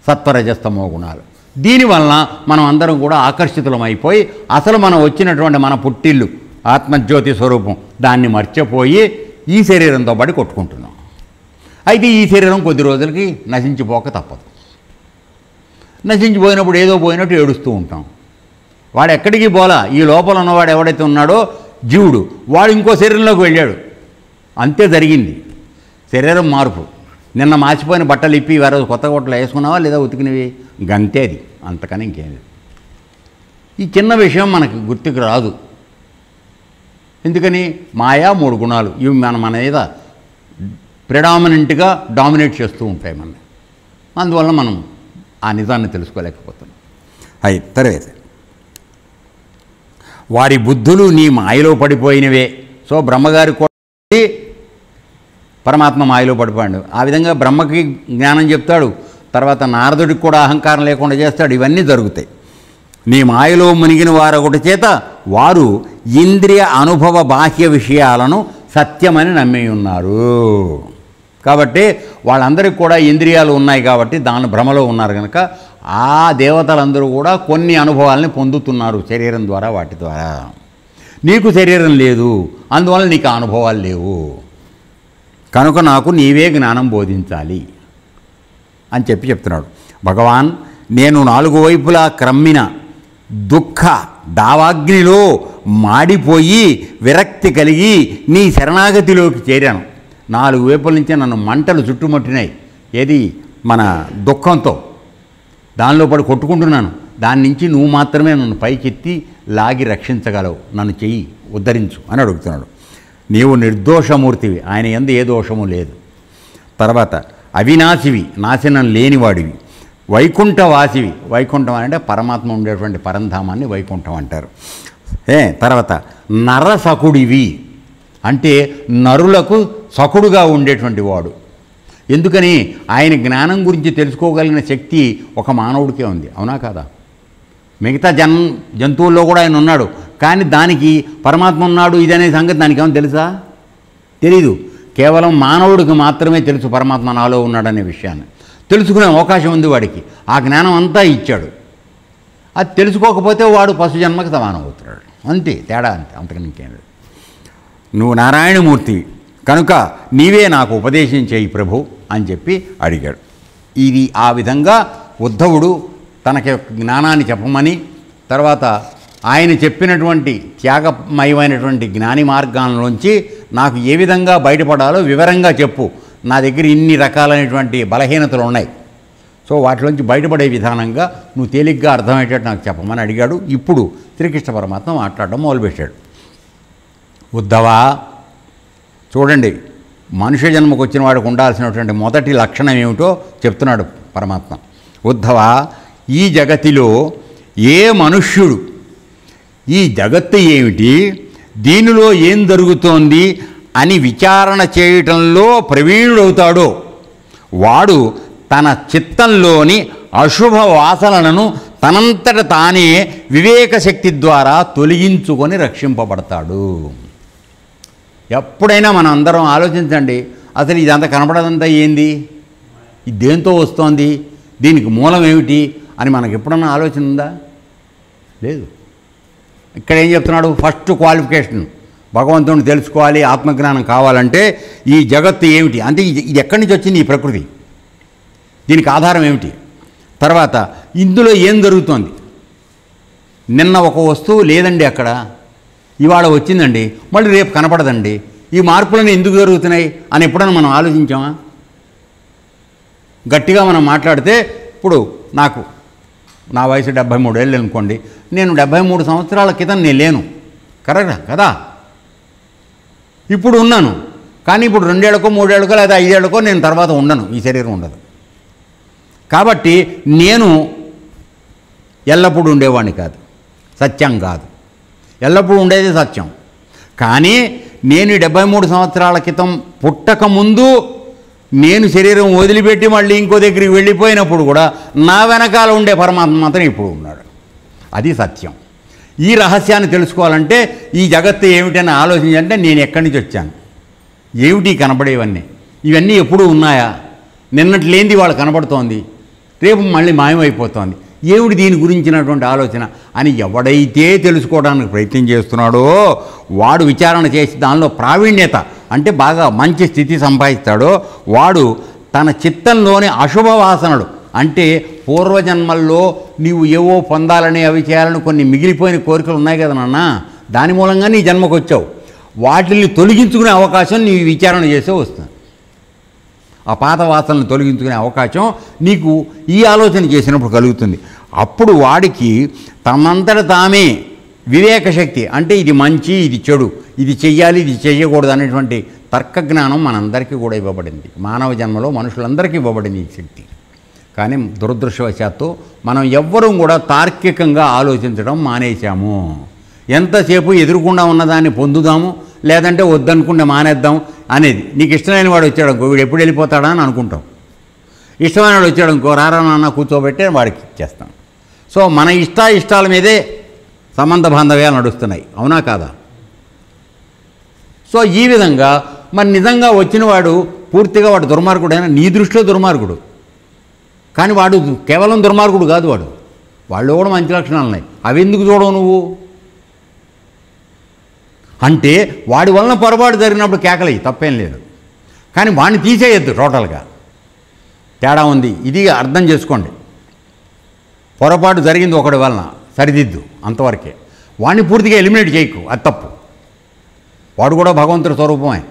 సత్వరజస్తమో గుణాలు. దీనివలన మనం అందరం కూడా ఆకర్షితులమైపోయి అసలు మనం వచ్చినటువంటి మన పుట్టిల్లు ఆత్మజ్యోతి స్వరూపం దాన్ని మర్చిపోయి ఈ శరీరంతో పాటు కొట్టుకుంటున్నాం. అయితే ఈ శరీరం కొద్ది రోజులకి నశించిపోక తప్పదు. నశించిపోయినప్పుడు ఏదో పోయినట్టు ఏడుస్తూ ఉంటాం. వాడు ఎక్కడికి పోలా. ఈ లోపల ఉన్నవాడు ఎవడైతే ఉన్నాడో జీవుడు, వాడు ఇంకో శరీరంలోకి వెళ్ళాడు. అంతే జరిగింది శరీరం మార్పు. నిన్న మార్చిపోయిన బట్టలు ఇప్పి వేరే కొత్త బట్టలు వేసుకున్నావా లేదా ఉతికినవి, గంతే. అది అంతకని ఇంకేం లేదు. ఈ చిన్న విషయం మనకు గుర్తుకు రాదు. ఎందుకని? మాయా 3 గుణాలు ఇవి మన మీద ప్రిడామినెంట్గా డామినేట్ చేస్తూ ఉంటాయి మన. అందువల్ల మనం ఆ నిజాన్ని తెలుసుకోలేకపోతున్నాం. తర్వాత వారి బుద్ధులు నీ మాయలో పడిపోయినవే. సో బ్రహ్మగారి కూడా పరమాత్మ మాయలో పడిపోయాడు. ఆ విధంగా బ్రహ్మకి జ్ఞానం చెప్తాడు, తర్వాత నారదుడికి కూడా అహంకారం లేకుండా చేస్తాడు. ఇవన్నీ జరుగుతాయి. నీ మాయలో మునిగిన వారొకటి చేత వారు ఇంద్రియ అనుభవ బాహ్య విషయాలను సత్యమని నమ్మి ఉన్నారు. కాబట్టి వాళ్ళందరికీ కూడా ఇంద్రియాలు ఉన్నాయి కాబట్టి దాని భ్రమలో ఉన్నారు కనుక ఆ దేవతలందరూ కూడా కొన్ని అనుభవాలని పొందుతున్నారు శరీరం ద్వారా, వాటి ద్వారా. నీకు శరీరం లేదు, అందువల్ల నీకు అనుభవాలు లేవు. కనుక నాకు నీవే జ్ఞానం బోధించాలి అని చెప్తున్నాడు భగవాన్. నేను 4 వైపులా క్రమ్మిన దుఃఖ దావాగ్నిలో మాడిపోయి విరక్తి కలిగి నీ శరణాగతిలోకి చేరాను. 4 వైపుల నుంచి నన్ను మంటలు చుట్టుముట్టినాయి. ఏది? మన దుఃఖంతో దానిలో పడి కొట్టుకుంటున్నాను. దాని నుంచి నువ్వు మాత్రమే నన్ను పైకెత్తి లాగి రక్షించగలవు, నన్ను చెయ్యి, ఉద్ధరించు అని అడుగుతున్నాడు. నీవు నిర్దోషమూర్తివి, ఆయన యందు ఏ దోషము లేదు. తర్వాత అవినాశివి, నాశనం లేనివాడివి. వైకుంఠవాసివి, వైకుంఠం అంటే పరమాత్మ ఉండేటువంటి పరంధామాన్ని వైకుంఠం అంటారు. తర్వాత నరసకుడివి, అంటే నరులకు సకుడుగా ఉండేటువంటి వాడు. ఎందుకని? ఆయన జ్ఞానం గురించి తెలుసుకోగలిగిన శక్తి ఒక మానవుడికే ఉంది, అవునా కాదా? మిగతా జంతువుల్లో కూడా ఆయన ఉన్నాడు, కానీ దానికి పరమాత్మ ఉన్నాడు ఇదనే సంగతి దానికి ఏమో తెలుసా? తెలీదు. కేవలం మానవుడికి మాత్రమే తెలుసు పరమాత్మ నాలో ఉన్నాడనే విషయాన్ని. తెలుసుకునే అవకాశం ఉంది వాడికి. ఆ జ్ఞానం అంతా ఇచ్చాడు. అది తెలుసుకోకపోతే వాడు పశు జన్మకు సమానం అవుతున్నాడు. అంతే తేడా, అంతే, అంతకని ఇంకేం లేదు. నువ్వు నారాయణమూర్తివి కనుక నీవే నాకు ఉపదేశం చేయి ప్రభు అని చెప్పి అడిగాడు. ఇది ఆ విధంగా ఉద్ధవుడు తనకి జ్ఞానాన్ని చెప్పమని, తర్వాత ఆయన చెప్పినటువంటి త్యాగమయమైనటువంటి జ్ఞాని మార్గాల్లోంచి నాకు ఏ విధంగా బయటపడాలో వివరంగా చెప్పు, నా దగ్గర ఇన్ని రకాలైనటువంటి బలహీనతలు ఉన్నాయి, సో వాటిలోంచి బయటపడే విధానంగా నువ్వు తేలిగ్గా అర్థమయ్యేటట్టు నాకు చెప్పమని అడిగాడు. ఇప్పుడు శ్రీకృష్ణ పరమాత్మ మాట్లాడడం మొదలుపెట్టాడు. ఉద్ధవా, చూడండి, మనుష్య జన్మకు వచ్చిన వాడికి ఉండాల్సినటువంటి మొదటి లక్షణం ఏమిటో చెప్తున్నాడు పరమాత్మ. ఉద్ధవా, ఈ జగతిలో ఏ మనుష్యుడు ఈ జగత్తు ఏమిటి, దీనిలో ఏం జరుగుతోంది అని విచారణ చేయటంలో ప్రవీణుడవుతాడో వాడు తన చిత్తంలోని అశుభ వాసనలను తనంతట తానే వివేక శక్తి ద్వారా తొలగించుకొని రక్షింపబడతాడు. ఎప్పుడైనా మనం అందరం ఆలోచించండి, అసలు ఇదంతా కనపడదంతా ఏంది, ఇది దేంతో వస్తోంది, దీనికి మూలం ఏమిటి అని మనకు ఎప్పుడన్నా ఆలోచన ఉందా? లేదు. ఇక్కడ ఏం చెప్తున్నాడు? ఫస్ట్ క్వాలిఫికేషన్, భగవంతుడిని తెలుసుకోవాలి, ఆత్మజ్ఞానం కావాలంటే ఈ జగత్తు ఏమిటి, అంటే ఇది ఎక్కడి నుంచి వచ్చింది ఈ ప్రకృతి, దీనికి ఆధారం ఏమిటి, తర్వాత ఇందులో ఏం జరుగుతోంది. నిన్న ఒక వస్తువు లేదండి అక్కడ, ఇవాళ వచ్చిందండి, మళ్ళీ రేపు కనపడదండి, ఈ మార్పులను ఎందుకు జరుగుతున్నాయి అని ఎప్పుడైనా మనం ఆలోచించామా? గట్టిగా మనం మాట్లాడితే ఇప్పుడు నాకు నా వయసు 73 ఏళ్ళు అనుకోండి, నేను 73 సంవత్సరాల క్రితం నేను లేను, కరెక్టా కదా? ఇప్పుడు ఉన్నాను, కానీ ఇప్పుడు 2 ఏళ్ళకో 3 ఏళ్ళకో లేదా 5 ఏళ్ళకో నేను తర్వాత ఉండను, ఈ శరీరం ఉండదు. కాబట్టి నేను ఎల్లప్పుడూ ఉండేవాడిని కాదు, సత్యం కాదు. ఎల్లప్పుడూ ఉండేది సత్యం. కానీ నేను 73 సంవత్సరాల క్రితం పుట్టకముందు నేను శరీరం వదిలిపెట్టి మళ్ళీ ఇంకో దగ్గరికి వెళ్ళిపోయినప్పుడు కూడా నా వెనకాల ఉండే పరమాత్మ మాత్రం ఇప్పుడు ఉన్నాడు. అది సత్యం. ఈ రహస్యాన్ని తెలుసుకోవాలంటే ఈ జగత్తు ఏమిటని ఆలోచించాలంటే నేను ఎక్కడి నుంచి వచ్చాను, ఏమిటి కనబడేవన్నీ, ఇవన్నీ ఎప్పుడూ ఉన్నాయా, నిన్నటి లేనిది వాళ్ళు కనబడుతోంది, రేపు మళ్ళీ మాయమైపోతోంది, ఏమిటి దీని గురించినటువంటి ఆలోచన అని ఎవడైతే తెలుసుకోవడానికి ప్రయత్నం చేస్తున్నాడో వాడు విచారణ చేసి దానిలో ప్రావీణ్యత అంటే బాగా మంచి స్థితి సంపాదిస్తాడో వాడు తన చిత్తంలోని అశుభ వాసనలు అంటే పూర్వజన్మల్లో నీవు ఏవో పొందాలని అవి చేయాలని కొన్ని మిగిలిపోయిన కోరికలు ఉన్నాయి కదా నాన్న, దాని మూలంగా నీ జన్మకు వచ్చావు, వాటిని తొలగించుకునే అవకాశం నీ విచారణ చేసే వస్తుంది. ఆ పాత వాసనలను తొలగించుకునే అవకాశం నీకు ఈ ఆలోచన చేసినప్పుడు కలుగుతుంది. అప్పుడు వాడికి తనంతట తామే వివేక శక్తి అంటే ఇది మంచి ఇది చెడు, ఇది చెయ్యాలి ఇది చెయ్యకూడదు అనేటువంటి తర్కజ్ఞానం మనందరికీ కూడా ఇవ్వబడింది. మానవ జన్మలో మనుషులందరికీ ఇవ్వబడింది ఈ శక్తి. కానీ దురదృష్టవశాత్తు మనం ఎవ్వరూ కూడా తార్కికంగా ఆలోచించడం మానేశాము. ఎంతసేపు ఎదురుకుండా ఉన్నదాన్ని పొందుదాము, లేదంటే వద్దనుకుంటే మానేద్దాం అనేది. నీకు ఇష్టమైన వాడు వచ్చాడు అనుకో, వీడు ఎప్పుడు వెళ్ళిపోతాడా అని అనుకుంటాం. ఇష్టమైన వాడు వచ్చాడు అనుకో, రారా నాన్న కూర్చోబెట్టే వాడికి ఇచ్చేస్తాం. సో మన ఇష్టాల మీదే సంబంధ బాంధవ్యాలు నడుస్తున్నాయి, అవునా కాదా? సో ఈ విధంగా మరి నిజంగా వచ్చినవాడు పూర్తిగా వాడు దుర్మార్గుడైనా నీ దృష్టిలో దుర్మార్గుడు, కానీ వాడు కేవలం దుర్మార్గుడు కాదు, వాళ్ళు కూడా మంచి లక్షణాలు ఉన్నాయి, అవి ఎందుకు చూడవు నువ్వు అంటే వాడి వలన పొరపాటు జరిగినప్పుడు కేకలయ్యి తప్పేం లేదు, కానీ వాడిని తీసేయద్దు. టోటల్గా తేడా ఉంది, ఇది అర్థం చేసుకోండి. పొరపాటు జరిగింది ఒకటి వలన సరిదిద్దు, అంతవరకే. వాడిని పూర్తిగా ఎలిమినేట్ చేయకు, అది తప్పు. వాడు కూడా భగవంతుడి స్వరూపమే,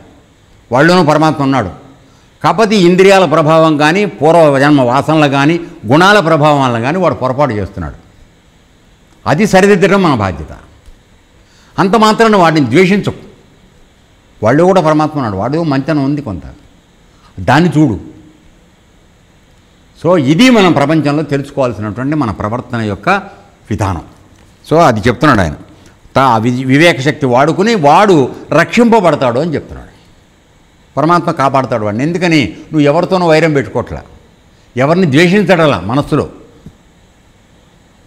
వాళ్ళలోనూ పరమాత్మ ఉన్నాడు. కాకపోతే ఇంద్రియాల ప్రభావం కానీ పూర్వజన్మ వాసనలు కానీ గుణాల ప్రభావం వల్ల కానీ వాడు పొరపాటు చేస్తున్నాడు, అది సరిదిద్దడం మన బాధ్యత. అంత మాత్రాన వాడిని ద్వేషించకు, వాళ్ళు కూడా పరమాత్మ ఉన్నాడు, వాడు మంచనం ఉంది కొంత, దాన్ని చూడు. సో ఇది మనం ప్రపంచంలో తెలుసుకోవాల్సినటువంటి మన ప్రవర్తన యొక్క విధానం. సో అది చెప్తున్నాడు ఆయన. వివేక శక్తి వాడుకుని వాడు రక్షింపబడతాడు అని చెప్తున్నాడు. పరమాత్మ కాపాడుతాడు వాడిని. ఎందుకని నువ్వు ఎవరితోనూ వైరం పెట్టుకోవట్లా, ఎవరిని ద్వేషించడలా మనస్సులో.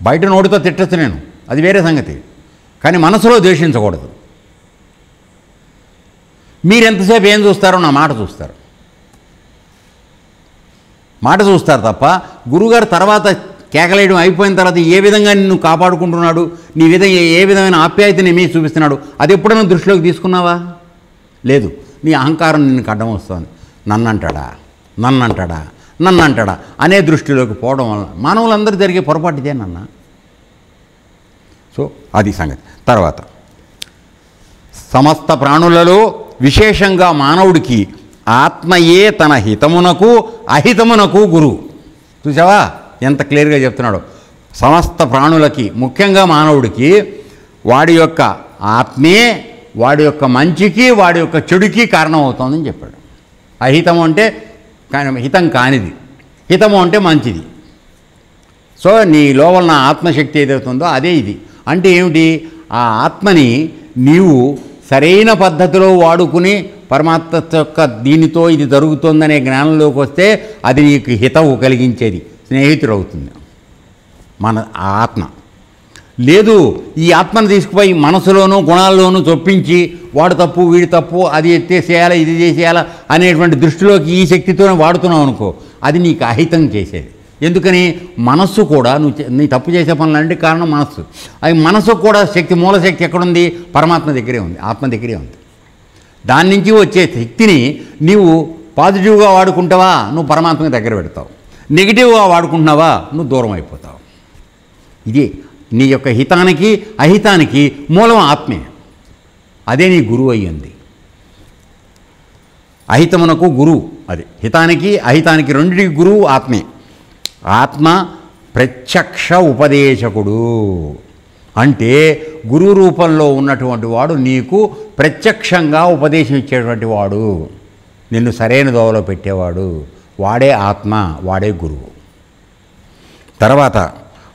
బయట నోటితో తిట్టచ్చు నేను, అది వేరే సంగతి, కానీ మనసులో ద్వేషించకూడదు. మీరెంతసేపు ఏం చూస్తారో నా మాట చూస్తారు, మాట చూస్తారు తప్ప గురువుగారు తర్వాత కేకలేయడం అయిపోయిన తర్వాత ఏ విధంగా నిన్ను కాపాడుకుంటున్నాడు, నీ విధంగా ఏ విధమైన ఆప్యాయతని మీ చూపిస్తున్నాడు, అది ఎప్పుడైనా దృష్టిలోకి తీసుకున్నావా? లేదు. నీ అహంకారం నిన్ను అడ్డం వస్తుంది. నన్నంటాడా అనే దృష్టిలోకి పోవడం వల్ల మానవులందరూ జరిగే పొరపాటు ఇదేనన్న. సో అది సంగతి. తర్వాత సమస్త ప్రాణులలో విశేషంగా మానవుడికి ఆత్మయే తన హితమునకు అహితమునకు గురువు. చూసావా ఎంత క్లియర్గా చెప్తున్నాడు. సమస్త ప్రాణులకి ముఖ్యంగా మానవుడికి వాడి యొక్క ఆత్మే వాడి యొక్క మంచికి వాడి యొక్క చెడుకి కారణం అవుతుందని చెప్పాడు. అహితము అంటే హితం కానిది, హితము అంటే మంచిది. సో నీ లోపల నా ఆత్మశక్తి ఏదవుతుందో అదే ఇది. అంటే ఏమిటి? ఆ ఆత్మని నీవు సరైన పద్ధతిలో వాడుకుని పరమాత్మ యొక్క దీనితో ఇది జరుగుతుందనే జ్ఞానంలోకి వస్తే అది నీకు హితవు కలిగించేది, స్నేహితుడు అవుతుంది మన ఆత్మ. లేదు ఈ ఆత్మను తీసుకుపోయి మనసులోనూ గుణాల్లోనూ చొప్పించి వాడు తప్పు వీడి తప్పు అది ఎత్తేసేయాలా ఇది చేసేయాలా అనేటువంటి దృష్టిలోకి ఈ శక్తితోనే వాడుతున్నావు అనుకో, అది నీకు అహితం చేసేది. ఎందుకని మనస్సు కూడా నీ తప్పు చేసే పనులంటే కారణం మనస్సు. అది మనస్సుకు కూడా శక్తి, మూలశక్తి ఎక్కడుంది? పరమాత్మ దగ్గరే ఉంది, ఆత్మ దగ్గరే ఉంది. దాని నుంచి వచ్చే శక్తిని నీవు పాజిటివ్గా వాడుకుంటావా, నువ్వు పరమాత్మకి దగ్గర పెడతావు. నెగిటివ్గా వాడుకుంటున్నావా, నువ్వు దూరం అయిపోతావు. ఇది నీ యొక్క హితానికి అహితానికి మూలం ఆత్మే. అదే నీ గురువు అయ్యింది. అహితమునకు గురువు, అది హితానికి అహితానికి రెండింటికి గురువు ఆత్మే. ఆత్మ ప్రత్యక్ష ఉపదేశకుడు. అంటే గురు రూపంలో ఉన్నటువంటి వాడు నీకు ప్రత్యక్షంగా ఉపదేశం ఇచ్చేటువంటి వాడు, నిన్ను సరైన దోవలో పెట్టేవాడు, వాడే ఆత్మ, వాడే గురువు. తర్వాత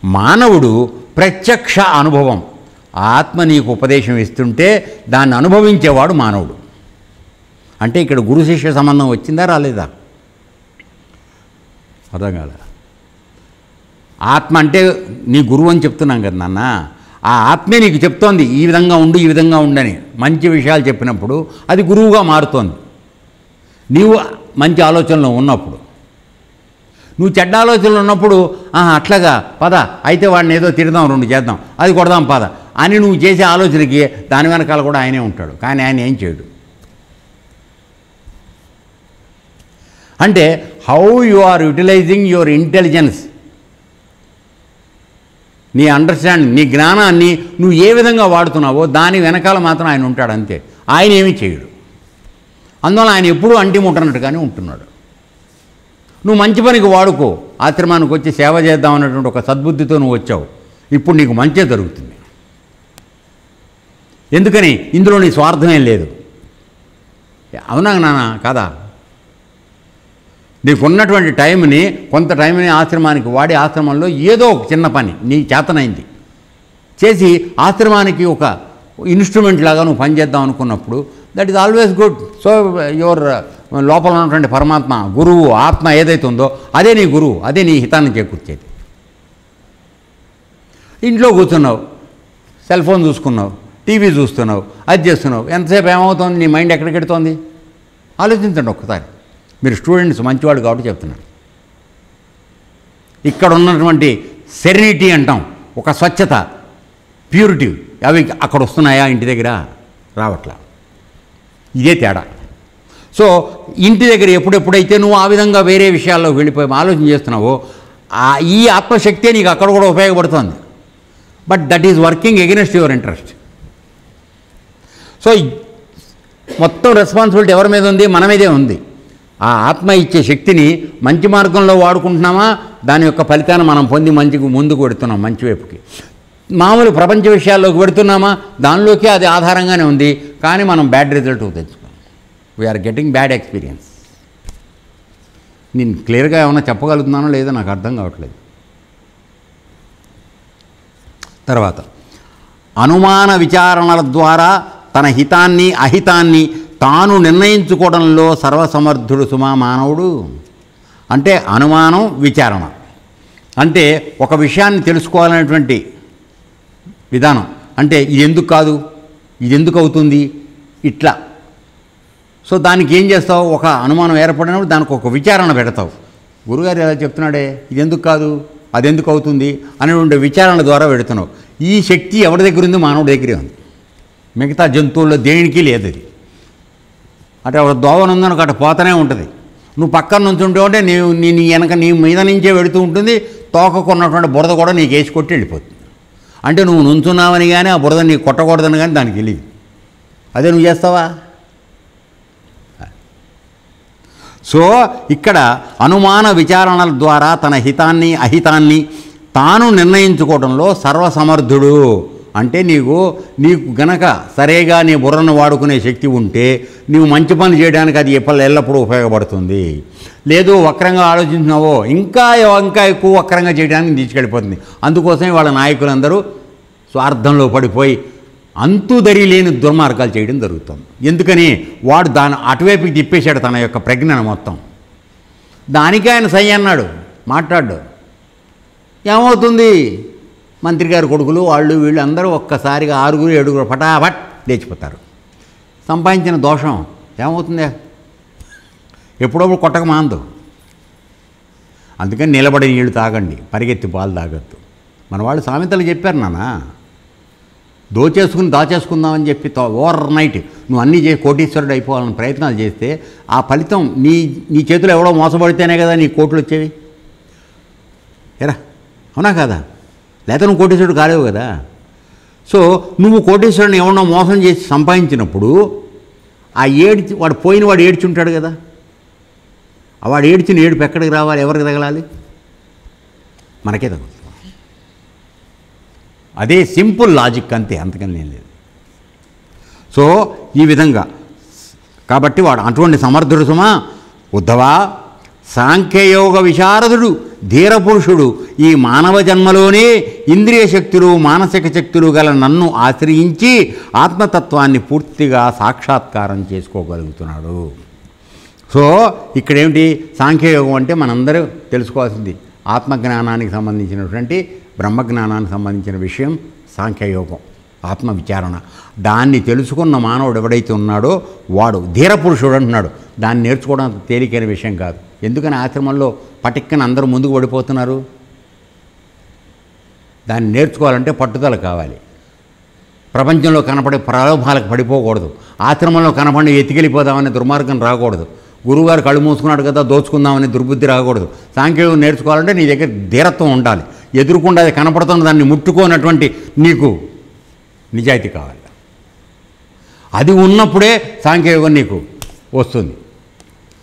మానవుడు ప్రత్యక్ష అనుభవం. ఆత్మ నీకు ఉపదేశం ఇస్తుంటే దాన్ని అనుభవించేవాడు మానవుడు. అంటే ఇక్కడ గురు శిష్య సంబంధం వచ్చిందా రాలేదా? అర్థం కాదా? ఆత్మ అంటే నీ గురువు అని చెప్తున్నాం కదా నాన్న. ఆ ఆత్మే నీకు చెప్తోంది ఈ విధంగా ఉండు, ఈ విధంగా ఉండని. మంచి విషయాలు చెప్పినప్పుడు అది గురువుగా మారుతోంది. నీవు మంచి ఆలోచనలో ఉన్నప్పుడు. నువ్వు చెడ్డ ఆలోచనలు ఉన్నప్పుడు అట్లాగా పద, అయితే వాడిని ఏదో తిడదాం, 2 చేద్దాం, అది కొడదాం పద అని నువ్వు చేసే ఆలోచనకి దాని వెనకాల కూడా ఆయనే ఉంటాడు. కానీ ఆయన ఏం చేయడు. అంటే how you are utilizing your intelligence, నీ అండర్స్టాండింగ్, నీ జ్ఞానాన్ని నువ్వు ఏ విధంగా వాడుతున్నావో దాని వెనకాల మాత్రం ఆయన ఉంటాడు, అంతే. ఆయన ఏమీ చేయడు. అందువల్ల ఆయన ఎప్పుడూ అంటి ముట్టనట్టుగానే ఉంటున్నాడు. నువ్వు మంచి పనికి వాడుకో. ఆశ్రమానికి వచ్చి సేవ చేద్దాం అన్నటువంటి ఒక సద్బుద్ధితో నువ్వు వచ్చావు, ఇప్పుడు నీకు మంచే జరుగుతుంది. ఎందుకని? ఇందులో నీ స్వార్థమేం లేదు. అవునా నాన్న? కాదా? నీకున్నటువంటి టైంని, కొంత టైంని ఆశ్రమానికి వాడి, ఆశ్రమంలో ఏదో ఒక చిన్న పని నీ చేతనైంది చేసి ఆశ్రమానికి ఒక ఇన్స్ట్రుమెంట్ లాగా నువ్వు పనిచేద్దాం అనుకున్నప్పుడు that is always good. So your లోపల ఉన్నటువంటి పరమాత్మ, గురువు, ఆత్మ ఏదైతే ఉందో అదే నీ గురువు, అదే నీ హితాన్ని చేకూర్చేది. ఇంట్లో కూర్చున్నావు, సెల్ ఫోన్ చూసుకున్నావు, టీవీ చూస్తున్నావు, అది చేస్తున్నావు, ఎంతసేపు ఏమవుతుంది? నీ మైండ్ ఎక్కడికి వెడుతోంది? ఆలోచించండి ఒక్కసారి. మీరు స్టూడెంట్స్ మంచివాడు కాబట్టి చెప్తున్నారు. ఇక్కడ ఉన్నటువంటి సెరెనిటీ అంటాం, ఒక స్వచ్ఛత, ప్యూరిటీ, అవి అక్కడ వస్తున్నాయా? ఇంటి దగ్గర రావట్లా. ఇదే తేడా. సో ఇంటి దగ్గర ఎప్పుడెప్పుడైతే నువ్వు ఆ విధంగా వేరే విషయాల్లోకి వెళ్ళిపోయి ఆలోచన చేస్తున్నావో ఈ ఆత్మశక్తే నీకు అక్కడ కూడా ఉపయోగపడుతుంది. But that is working against your interest. So మొత్తం రెస్పాన్సిబిలిటీ ఎవరి మీద ఉంది? మన మీదే ఉంది. ఆ ఆత్మ ఇచ్చే శక్తిని మంచి మార్గంలో వాడుకుంటున్నామా, దాని యొక్క ఫలితాన్ని మనం పొంది ముందుకు పెడుతున్నాం, మంచి వైపుకి. మామూలు ప్రపంచ విషయాల్లోకి పెడుతున్నామా, దానిలోకి అది ఆధారంగానే ఉంది, కానీ మనం బ్యాడ్ రిజల్ట్ తెచ్చుకున్నాం. We're getting bad experience. నేను క్లియర్గా ఏమైనా చెప్పగలుగుతున్నానో లేదో నాకు అర్థం కావట్లేదు. తర్వాత అనుమాన విచారణల ద్వారా తన హితాన్ని అహితాన్ని తాను నిర్ణయించుకోవడంలో సర్వసమర్థుడు సుమా మానవుడు. అంటే అనుమానం, విచారణ అంటే ఒక విషయాన్ని తెలుసుకోవాలనేటువంటి విధానం. అంటే ఇది ఎందుకు కాదు, ఇది ఎందుకు అవుతుంది, ఇట్లా. సో దానికి ఏం చేస్తావు? ఒక అనుమానం ఏర్పడినప్పుడు దానికి ఒక విచారణ పెడతావు. గురుగారు ఎలా చెప్తున్నాడే, ఇది ఎందుకు కాదు, అది ఎందుకు అవుతుంది అనేటువంటి విచారణ ద్వారా పెడుతున్నావు. ఈ శక్తి ఎవరి దగ్గర ఉంది? మానవుడి దగ్గరే ఉంది. మిగతా జంతువుల్లో దేనికి లేదు. అది అంటే ఒక దోవన ఉందనుకో అటు పోతూనే ఉంటుంది. నువ్వు పక్కన నుంచి ఉంటే నీ వెనక నీ మీద నుంచే వెళుతూ ఉంటుంది. తోకకున్నటువంటి బురద కూడా నీకు వేసి కొట్టి వెళ్ళిపోతుంది. అంటే నువ్వు నుంచున్నావని కానీ ఆ బురద నీకు కొట్టకూడదని కానీ దానికి తెలియదు. అదే నువ్వు చేస్తావా? సో ఇక్కడ అనుమాన విచారణల ద్వారా తన హితాన్ని అహితాన్ని తాను నిర్ణయించుకోవడంలో సర్వసమర్థుడు. అంటే నీకు గనక సరేగా నీ బుర్రను వాడుకునే శక్తి ఉంటే నీవు మంచి పని చేయడానికి అది ఎల్లప్పుడూ ఉపయోగపడుతుంది. లేదు వక్రంగా ఆలోచించినావో ఇంకా ఎక్కువ వక్రంగా చేయడానికి తీసుకెళ్ళిపోతుంది. అందుకోసమే వాళ్ళ నాయకులందరూ స్వార్థంలో పడిపోయి అంతుదరి లేని దుర్మార్గాలు చేయడం జరుగుతుంది. ఎందుకని? వాడు దాన్ని అటువైపుకి తిప్పేశాడు తన యొక్క ప్రజ్ఞను మొత్తం. దానికి ఆయన సై అన్నాడు, మాట్లాడు. ఏమవుతుంది? మంత్రి గారి కొడుకులు వాళ్ళు వీళ్ళు అందరూ ఒక్కసారిగా 6 7 పటాపట్ లేచిపోతారు. సంపాదించిన దోషం ఏమవుతుంది? ఎప్పుడప్పుడు కొట్టక మాందు. అందుకని నిలబడి నీళ్ళు తాగండి, పరిగెత్తి పాలు తాగద్దు. మన వాళ్ళు సామెతలు చెప్పారు నాన్న. దాచేసుకుందామని చెప్పి ఓవర్ నైట్ నువ్వు అన్నీ చేసి కోటీశ్వరుడు అయిపోవాలని ప్రయత్నాలు చేస్తే ఆ ఫలితం నీ చేతిలో ఎవడో మోసపడితేనే కదా నీ కోట్లు వచ్చేవి. ఎరా అవునా కాదా? లేకపోతే నువ్వు కోటీశ్వరుడు కాలేవు కదా. సో నువ్వు కోటీశ్వరుని ఎవడో మోసం చేసి సంపాదించినప్పుడు ఆ వాడు పోయిన వాడు ఏడ్చుంటాడు కదా. వాడు ఏడ్చిన ఏడుపు ఎక్కడికి రావాలి? ఎవరికి తగలాలి? మనకే తగులుతుంది. అదే సింపుల్ లాజిక్, అంతే, అంతకని ఏం లేదు. సో ఈ విధంగా కాబట్టి వాడు అటువంటి సమర్థుడు సుమా ఉద్ధవా, సాంఖ్యయోగ విశారదుడు ధీరపురుషుడు ఈ మానవ జన్మలోనే ఇంద్రియ శక్తులు మానసిక శక్తులు గల నన్ను ఆశ్రయించి ఆత్మతత్వాన్ని పూర్తిగా సాక్షాత్కారం చేసుకోగలుగుతున్నాడు. సో ఇక్కడేమిటి సాంఖ్యయోగం అంటే మనందరూ తెలుసుకోవాల్సింది ఆత్మజ్ఞానానికి సంబంధించినటువంటి బ్రహ్మజ్ఞానానికి సంబంధించిన విషయం సాంఖ్యయోగం, ఆత్మవిచారణ. దాన్ని తెలుసుకున్న మానవుడు ఎవడైతే ఉన్నాడో వాడు ధీరపురుషుడు అంటున్నాడు. దాన్ని నేర్చుకోవడం తేలికైన విషయం కాదు. ఎందుకని ఆశ్రమంలో పటిక్కన అందరూ ముందుకు పడిపోతున్నారు? దాన్ని నేర్చుకోవాలంటే పట్టుదల కావాలి. ప్రపంచంలో కనపడే ప్రలోభాలకు పడిపోకూడదు. ఆశ్రమంలో కనపడి ఎత్తికెళ్ళిపోదామనే దుర్మార్గం రాకూడదు. గురువుగారు కళ్ళు మూసుకున్నాడు కదా దోచుకుందామనే దుర్బుద్ధి రాకూడదు. సాంఖ్యయోగం నేర్చుకోవాలంటే నీ దగ్గర ధీరత్వం ఉండాలి. ఎదురుకుండా అది కనపడుతున్న దాన్ని ముట్టుకోనటువంటి నీకు నిజాయితీ కావాలి. అది ఉన్నప్పుడే సాంఖ్యయోగం నీకు వస్తుంది.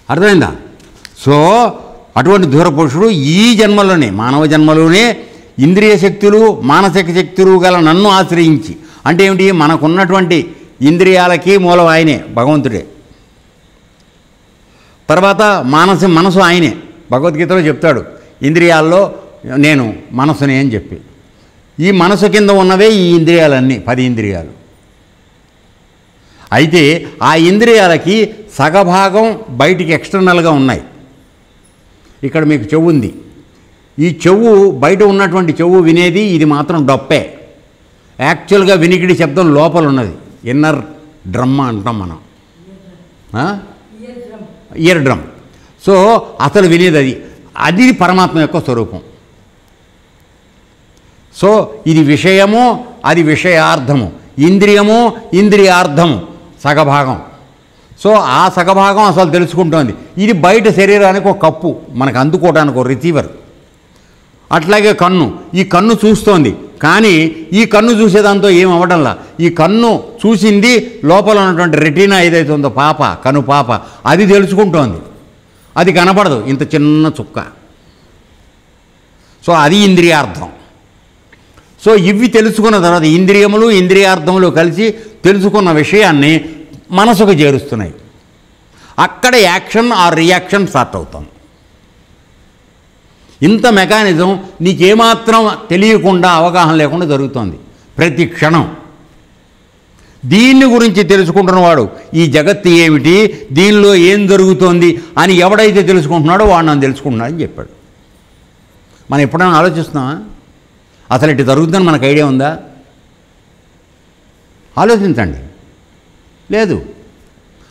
అర్థమైందా? సో అటువంటి ధీరపురుషుడు ఈ జన్మలోనే మానవ జన్మలోనే ఇంద్రియ శక్తులు మానసిక శక్తులు గల నన్ను ఆశ్రయించి, అంటే ఏమిటి, మనకున్నటువంటి ఇంద్రియాలకి మూలం ఆయనే, భగవంతుడే. తర్వాత మనసు ఆయనే. భగవద్గీతలో చెప్తాడు ఇంద్రియాల్లో నేను మనసునే అని చెప్పి. ఈ మనసు కింద ఉన్నవే ఈ ఇంద్రియాలన్నీ, 10 ఇంద్రియాలు. అయితే ఆ ఇంద్రియాలకి సగభాగం బయటికి ఎక్స్టర్నల్గా ఉన్నాయి. ఇక్కడ మీకు చెవు ఉంది. ఈ చెవు బయట ఉన్నటువంటి చెవు వినేది, ఇది మాత్రం డొప్పే. యాక్చువల్గా వినికిడి శబ్దం లోపల ఉన్నది, ఇన్నర్ డ్రమ్ అంటాం మనం, ఇయర్ డ్రమ్. సో అసలు వినేది అది పరమాత్మ యొక్క స్వరూపం. సో ఇది విషయము, అది విషయార్థము, ఇంద్రియము ఇంద్రియార్థము, సగభాగం. సో ఆ సగభాగం అసలు తెలుసుకుంటోంది. ఇది బయట శరీరానికి ఒక కప్పు, మనకు అందుకోవడానికి ఒక రిసీవర్. అట్లాగే కన్ను, ఈ కన్ను చూస్తోంది, కానీ ఈ కన్ను చూసేదాంతో ఏం అవ్వడంలా. ఈ కన్ను చూసింది లోపల ఉన్నటువంటి రెటీనా ఏదైతే ఉందో కను పాప, అది తెలుసుకుంటోంది. అది కనపడదు, ఇంత చిన్న చుక్క. సో అది ఇంద్రియార్థం. సో ఇవి తెలుసుకున్న తర్వాత ఇంద్రియములు ఇంద్రియార్థములు కలిసి తెలుసుకున్న విషయాన్ని మనసుకు చేరుస్తున్నాయి. అక్కడ యాక్షన్ ఆర్ రియాక్షన్ స్టార్ట్ అవుతుంది. ఇంత మెకానిజం నీకేమాత్రం తెలియకుండా అవగాహన లేకుండా జరుగుతోంది ప్రతి క్షణం. దీన్ని గురించి తెలుసుకుంటున్నవాడు ఈ జగత్తు ఏమిటి, దీనిలో ఏం జరుగుతోంది అని ఎవడైతే తెలుసుకుంటున్నాడో వాడు నన్ను తెలుసుకుంటున్నాడని చెప్పాడు. మనం ఎప్పుడైనా ఆలోచిస్తున్నామా? అసలు ఇటు జరుగుతుందని మనకు ఐడియా ఉందా? ఆలోచించండి. లేదు.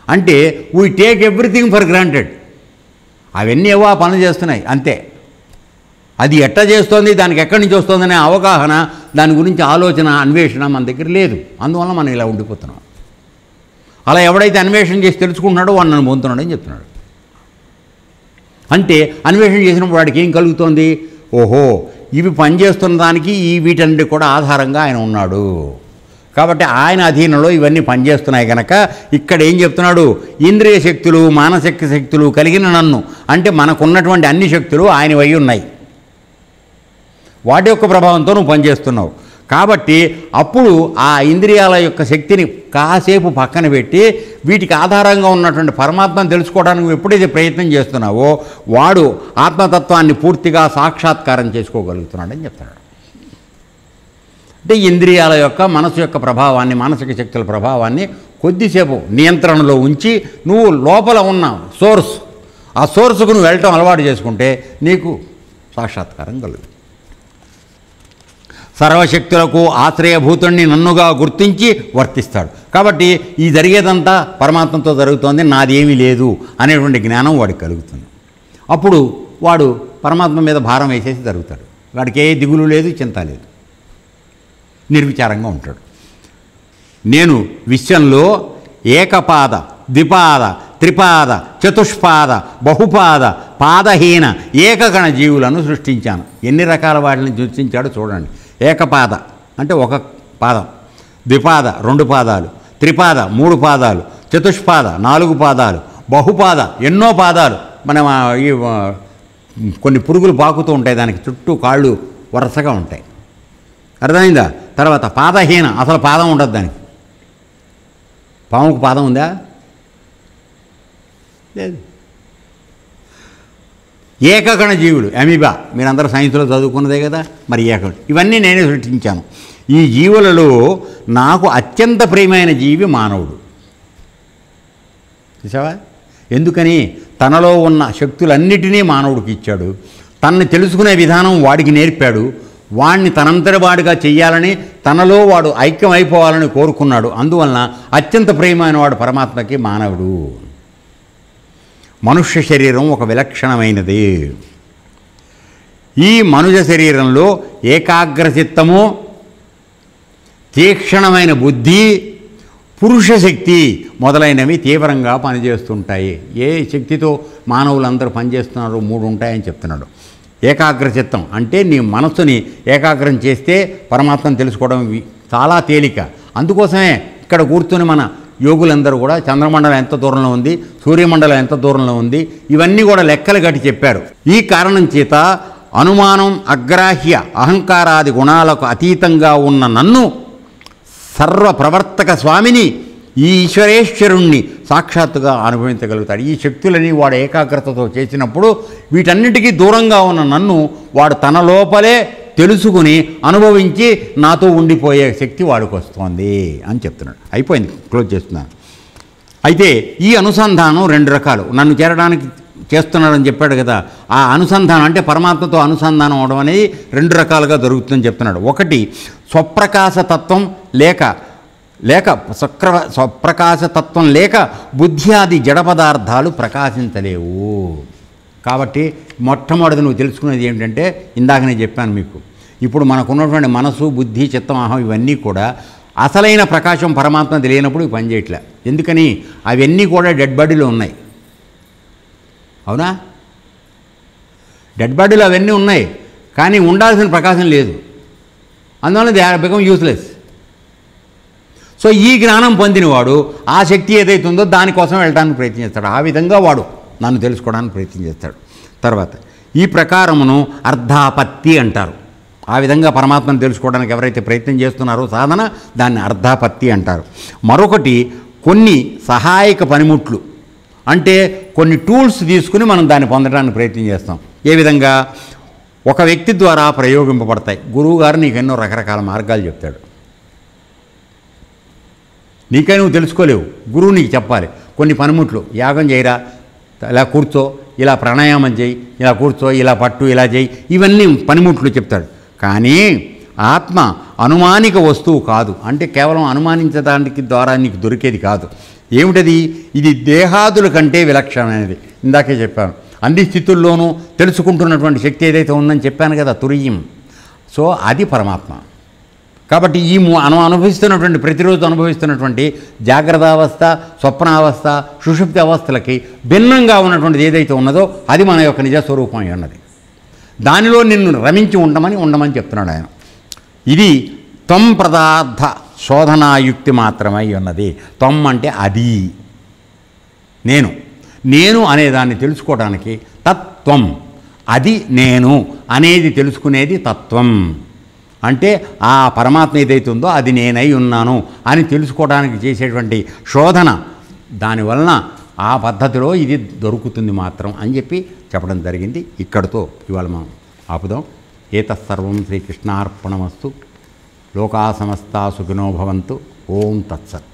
అంటే we take everything for granted. అవన్నీ ఏవో ఆ పనులు చేస్తున్నాయి అంతే. అది ఎట్లా చేస్తోంది, దానికి ఎక్కడి నుంచి వస్తుందనే అవగాహన, దాని గురించి ఆలోచన అన్వేషణ మన దగ్గర లేదు. అందువల్ల మనం ఇలా ఉండిపోతున్నాం. అలా ఎవడైతే అన్వేషణ చేసి తెలుసుకుంటున్నాడో వాడు నన్ను పొందుతున్నాడని చెప్తున్నాడు. అంటే అన్వేషణ చేసినప్పుడు వాడికి ఏం కలుగుతోంది? ఓహో, ఇవి పనిచేస్తున్న దానికి ఈ వీటన్నిటి కూడా ఆధారంగా ఆయన ఉన్నాడు. కాబట్టి ఆయన అధీనంలో ఇవన్నీ పనిచేస్తున్నాయి కనుక ఇక్కడ ఏం చెప్తున్నాడు? ఇంద్రియ శక్తులు మానసిక శక్తులు కలిగిన నన్ను, అంటే మనకున్నటువంటి అన్ని శక్తులు ఆయనవై ఉన్నాయి. వాటి యొక్క ప్రభావంతో నువ్వు పనిచేస్తున్నావు. కాబట్టి అప్పుడు ఆ ఇంద్రియాల యొక్క శక్తిని కాసేపు పక్కన పెట్టి వీటికి ఆధారంగా ఉన్నటువంటి పరమాత్మను తెలుసుకోవడానికి నువ్వు ఎప్పుడైతే ప్రయత్నం చేస్తున్నావో వాడు ఆత్మతత్వాన్ని పూర్తిగా సాక్షాత్కారం చేసుకోగలుగుతున్నాడని చెప్తున్నాడు. అంటే ఇంద్రియాల యొక్క మనసు యొక్క ప్రభావాన్ని, మానసిక శక్తుల ప్రభావాన్ని కొద్దిసేపు నియంత్రణలో ఉంచి నువ్వు లోపల ఉన్న సోర్స్, ఆ సోర్సుకు నువ్వు వెళ్ళటం అలవాటు చేసుకుంటే నీకు సాక్షాత్కారం కలుగుతుంది. సర్వశక్తులకు ఆశ్రయభూతుణ్ణి నన్నుగా గుర్తించి వర్తిస్తాడు. కాబట్టి ఈ జరిగేదంతా పరమాత్మతో జరుగుతోంది, నాదేమీ లేదు అనేటువంటి జ్ఞానం వాడికి కలుగుతుంది. అప్పుడు వాడు పరమాత్మ మీద భారం వేసేసి జరుగుతాడు. వాడికి ఏ దిగులు లేదు, చింత లేదు, నిర్విచారంగా ఉంటాడు. నేను విశ్వంలో ఏకపాద ద్విపాద త్రిపాద చతుష్పాద బహుపాద పాదహీన ఏకగణ జీవులను సృష్టించాను. ఎన్ని రకాల వాటిని సృష్టించాడో చూడండి. ఏకపాద అంటే ఒక పాదం, ద్విపాద 2 పాదాలు, త్రిపాద 3 పాదాలు, చతుష్పాద 4 పాదాలు, బహుపాద ఎన్నో పాదాలు. మనం ఈ కొన్ని పురుగులు పాకుతూ ఉంటాయి, దానికి చుట్టూ కాళ్ళు వరుసగా ఉంటాయి. అర్థమైందా? తర్వాత పాదహీన, అసలు పాదం ఉండదు దానికి. పాముకు పాదం ఉందా? లేదు. ఏకగణ జీవులు, అమీబా, మీరందరూ సైన్స్లో చదువుకున్నదే కదా. మరి ఏకగణ, ఇవన్నీ నేనే సృష్టించాను. ఈ జీవులలో నాకు అత్యంత ప్రియమైన జీవి మానవుడు. చూసావా? ఎందుకని? తనలో ఉన్న శక్తులన్నిటినీ మానవుడికి ఇచ్చాడు. తనని తెలుసుకునే విధానం వాడికి నేర్పాడు. వాడిని తనంతటి వాడిగా చెయ్యాలని, తనలో వాడు ఐక్యమైపోవాలని కోరుకున్నాడు. అందువలన అత్యంత ప్రియమైన వాడు పరమాత్మకి మానవుడు. మనుష్య శరీరం ఒక విలక్షణమైనది. ఈ మనుజ శరీరంలో ఏకాగ్రచిత్తము, తీక్షణమైన బుద్ధి, పురుష శక్తి మొదలైనవి తీవ్రంగా పనిచేస్తుంటాయి. ఏ శక్తితో మానవులందరూ పనిచేస్తున్నారో 3 ఉంటాయని చెప్తున్నాడు. ఏకాగ్రచిత్తం అంటే నీ మనస్సుని ఏకాగ్రం చేస్తే పరమాత్మను తెలుసుకోవడం చాలా తేలిక. అందుకోసమే ఇక్కడ కూర్చొని మన యోగులందరూ కూడా చంద్రమండలం ఎంత దూరంలో ఉంది, సూర్యమండలం ఎంత దూరంలో ఉంది, ఇవన్నీ కూడా లెక్కలు కట్టి చెప్పారు. ఈ కారణం చేత అనుమానం, అగ్రాహ్య, అహంకారాది గుణాలకు అతీతంగా ఉన్న నన్ను, సర్వ ప్రవర్తక స్వామిని, ఈ ఈశ్వరేశ్వరుణ్ణి సాక్షాత్తుగా అనుభవించగలుగుతాడు. ఈ శక్తులని వాడు ఏకాగ్రతతో చేసినప్పుడు వీటన్నిటికీ దూరంగా ఉన్న నన్ను వాడు తన లోపలే తెలుసుకుని అనుభవించి నాతో ఉండిపోయే శక్తి వాడికి వస్తోంది అని చెప్తున్నాడు. అయిపోయింది, క్లోజ్ చేస్తున్నాను. అయితే ఈ అనుసంధానం 2 రకాలు. నన్ను చేరడానికి చేస్తున్నాడని చెప్పాడు కదా. ఆ అనుసంధానం అంటే పరమాత్మతో అనుసంధానం అవడం అనేది 2 రకాలుగా జరుగుతుందని చెప్తున్నాడు. ఒకటి స్వప్రకాశతత్వం లేక స్వప్రకాశతత్వం లేక బుద్ధ్యాది జడ పదార్థాలు ప్రకాశించలేవు. కాబట్టి మొట్టమొదటి నువ్వు తెలుసుకునేది ఏమిటంటే, ఇందాక నేను చెప్పాను మీకు, ఇప్పుడు మనకున్నటువంటి మనసు, బుద్ధి, చిత్తం, అహం ఇవన్నీ కూడా అసలైన ప్రకాశం పరమాత్మ తెలియనప్పుడు పని చేయట్లే. ఎందుకని? అవన్నీ కూడా డెడ్ బాడీలో ఉన్నాయి. అవునా? డెడ్ బాడీలో అవన్నీ ఉన్నాయి, కానీ ఉండాల్సిన ప్రకాశం లేదు. అందువల్ల they are become useless. So ఈ జ్ఞానం పొందినవాడు ఆ శక్తి ఏదైతే ఉందో దానికోసం వెళ్ళడానికి ప్రయత్నం చేస్తాడు. ఆ విధంగా వాడు నన్ను తెలుసుకోవడానికి ప్రయత్నం చేస్తాడు. తర్వాత ఈ ప్రకారమును అర్ధాపత్తి అంటారు. ఆ విధంగా పరమాత్మను తెలుసుకోవడానికి ఎవరైతే ప్రయత్నం చేస్తున్నారో సాధన, దాన్ని అర్ధాపత్తి అంటారు. మరొకటి కొన్ని సహాయక పనిముట్లు, అంటే కొన్ని టూల్స్ తీసుకుని మనం దాన్ని పొందడానికి ప్రయత్నం చేస్తాం. ఏ విధంగా? ఒక వ్యక్తి ద్వారా ప్రయోగింపబడతాయి. గురువుగారు నీకు ఎన్నో రకరకాల మార్గాలు చెప్తాడు. నీకే నువ్వు తెలుసుకోలేవు, గురువు నీకు చెప్పాలి. కొన్ని పనిముట్లు, యాగం చేయరా, ఇలా కూర్చో, ఇలా ప్రాణాయామం చేయి, ఇలా కూర్చో, ఇలా పట్టు, ఇలా చేయి, ఇవన్నీ పనిముట్లు చెప్తాడు. కానీ ఆత్మ అనుమానిక వస్తువు కాదు. అంటే కేవలం అనుమానించడానికి ద్వారా నీకు దొరికేది కాదు. ఏమిటది? ఇది దేహాదుల కంటే విలక్షణమైనది. ఇందాకే చెప్పాను. అన్ని స్థితుల్లోనూ తెలుసుకుంటున్నటువంటి శక్తి ఏదైతే ఉందని చెప్పాను కదా, తురీయం. సో అది పరమాత్మ. కాబట్టి ఈ మనం అనుభవిస్తున్నటువంటి, ప్రతిరోజు అనుభవిస్తున్నటువంటి జాగ్రత్తావస్థ, స్వప్నావస్థ, సుషుప్తి అవస్థలకి భిన్నంగా ఉన్నటువంటిది ఏదైతే ఉన్నదో అది మన యొక్క నిజస్వరూపం ఉన్నది. దానిలో నిన్ను రమించి ఉండమని చెప్తున్నాడు ఆయన. ఇది త్వం పదార్థ శోధనాయుక్తి మాత్రమై ఉన్నది. త్వం అంటే అది, నేను అనేదాన్ని తెలుసుకోవడానికి తత్వం, అది నేను అనేది తెలుసుకునేది తత్వం. అంటే ఆ పరమాత్మ ఏదైతే ఉందో అది నేనై ఉన్నాను అని తెలుసుకోవడానికి చేసేటువంటి శోధన, దానివలన ఆ పద్ధతిలో ఇది దొరుకుతుంది మాత్రం అని చెప్పి చెప్పడం జరిగింది. ఇక్కడితో ఇవాళ మనం ఆపుదాం. ఏతత్సర్వం శ్రీకృష్ణార్పణమస్తు. లోకా సమస్తా సుఖినో భవంతు. ఓం తత్సత్.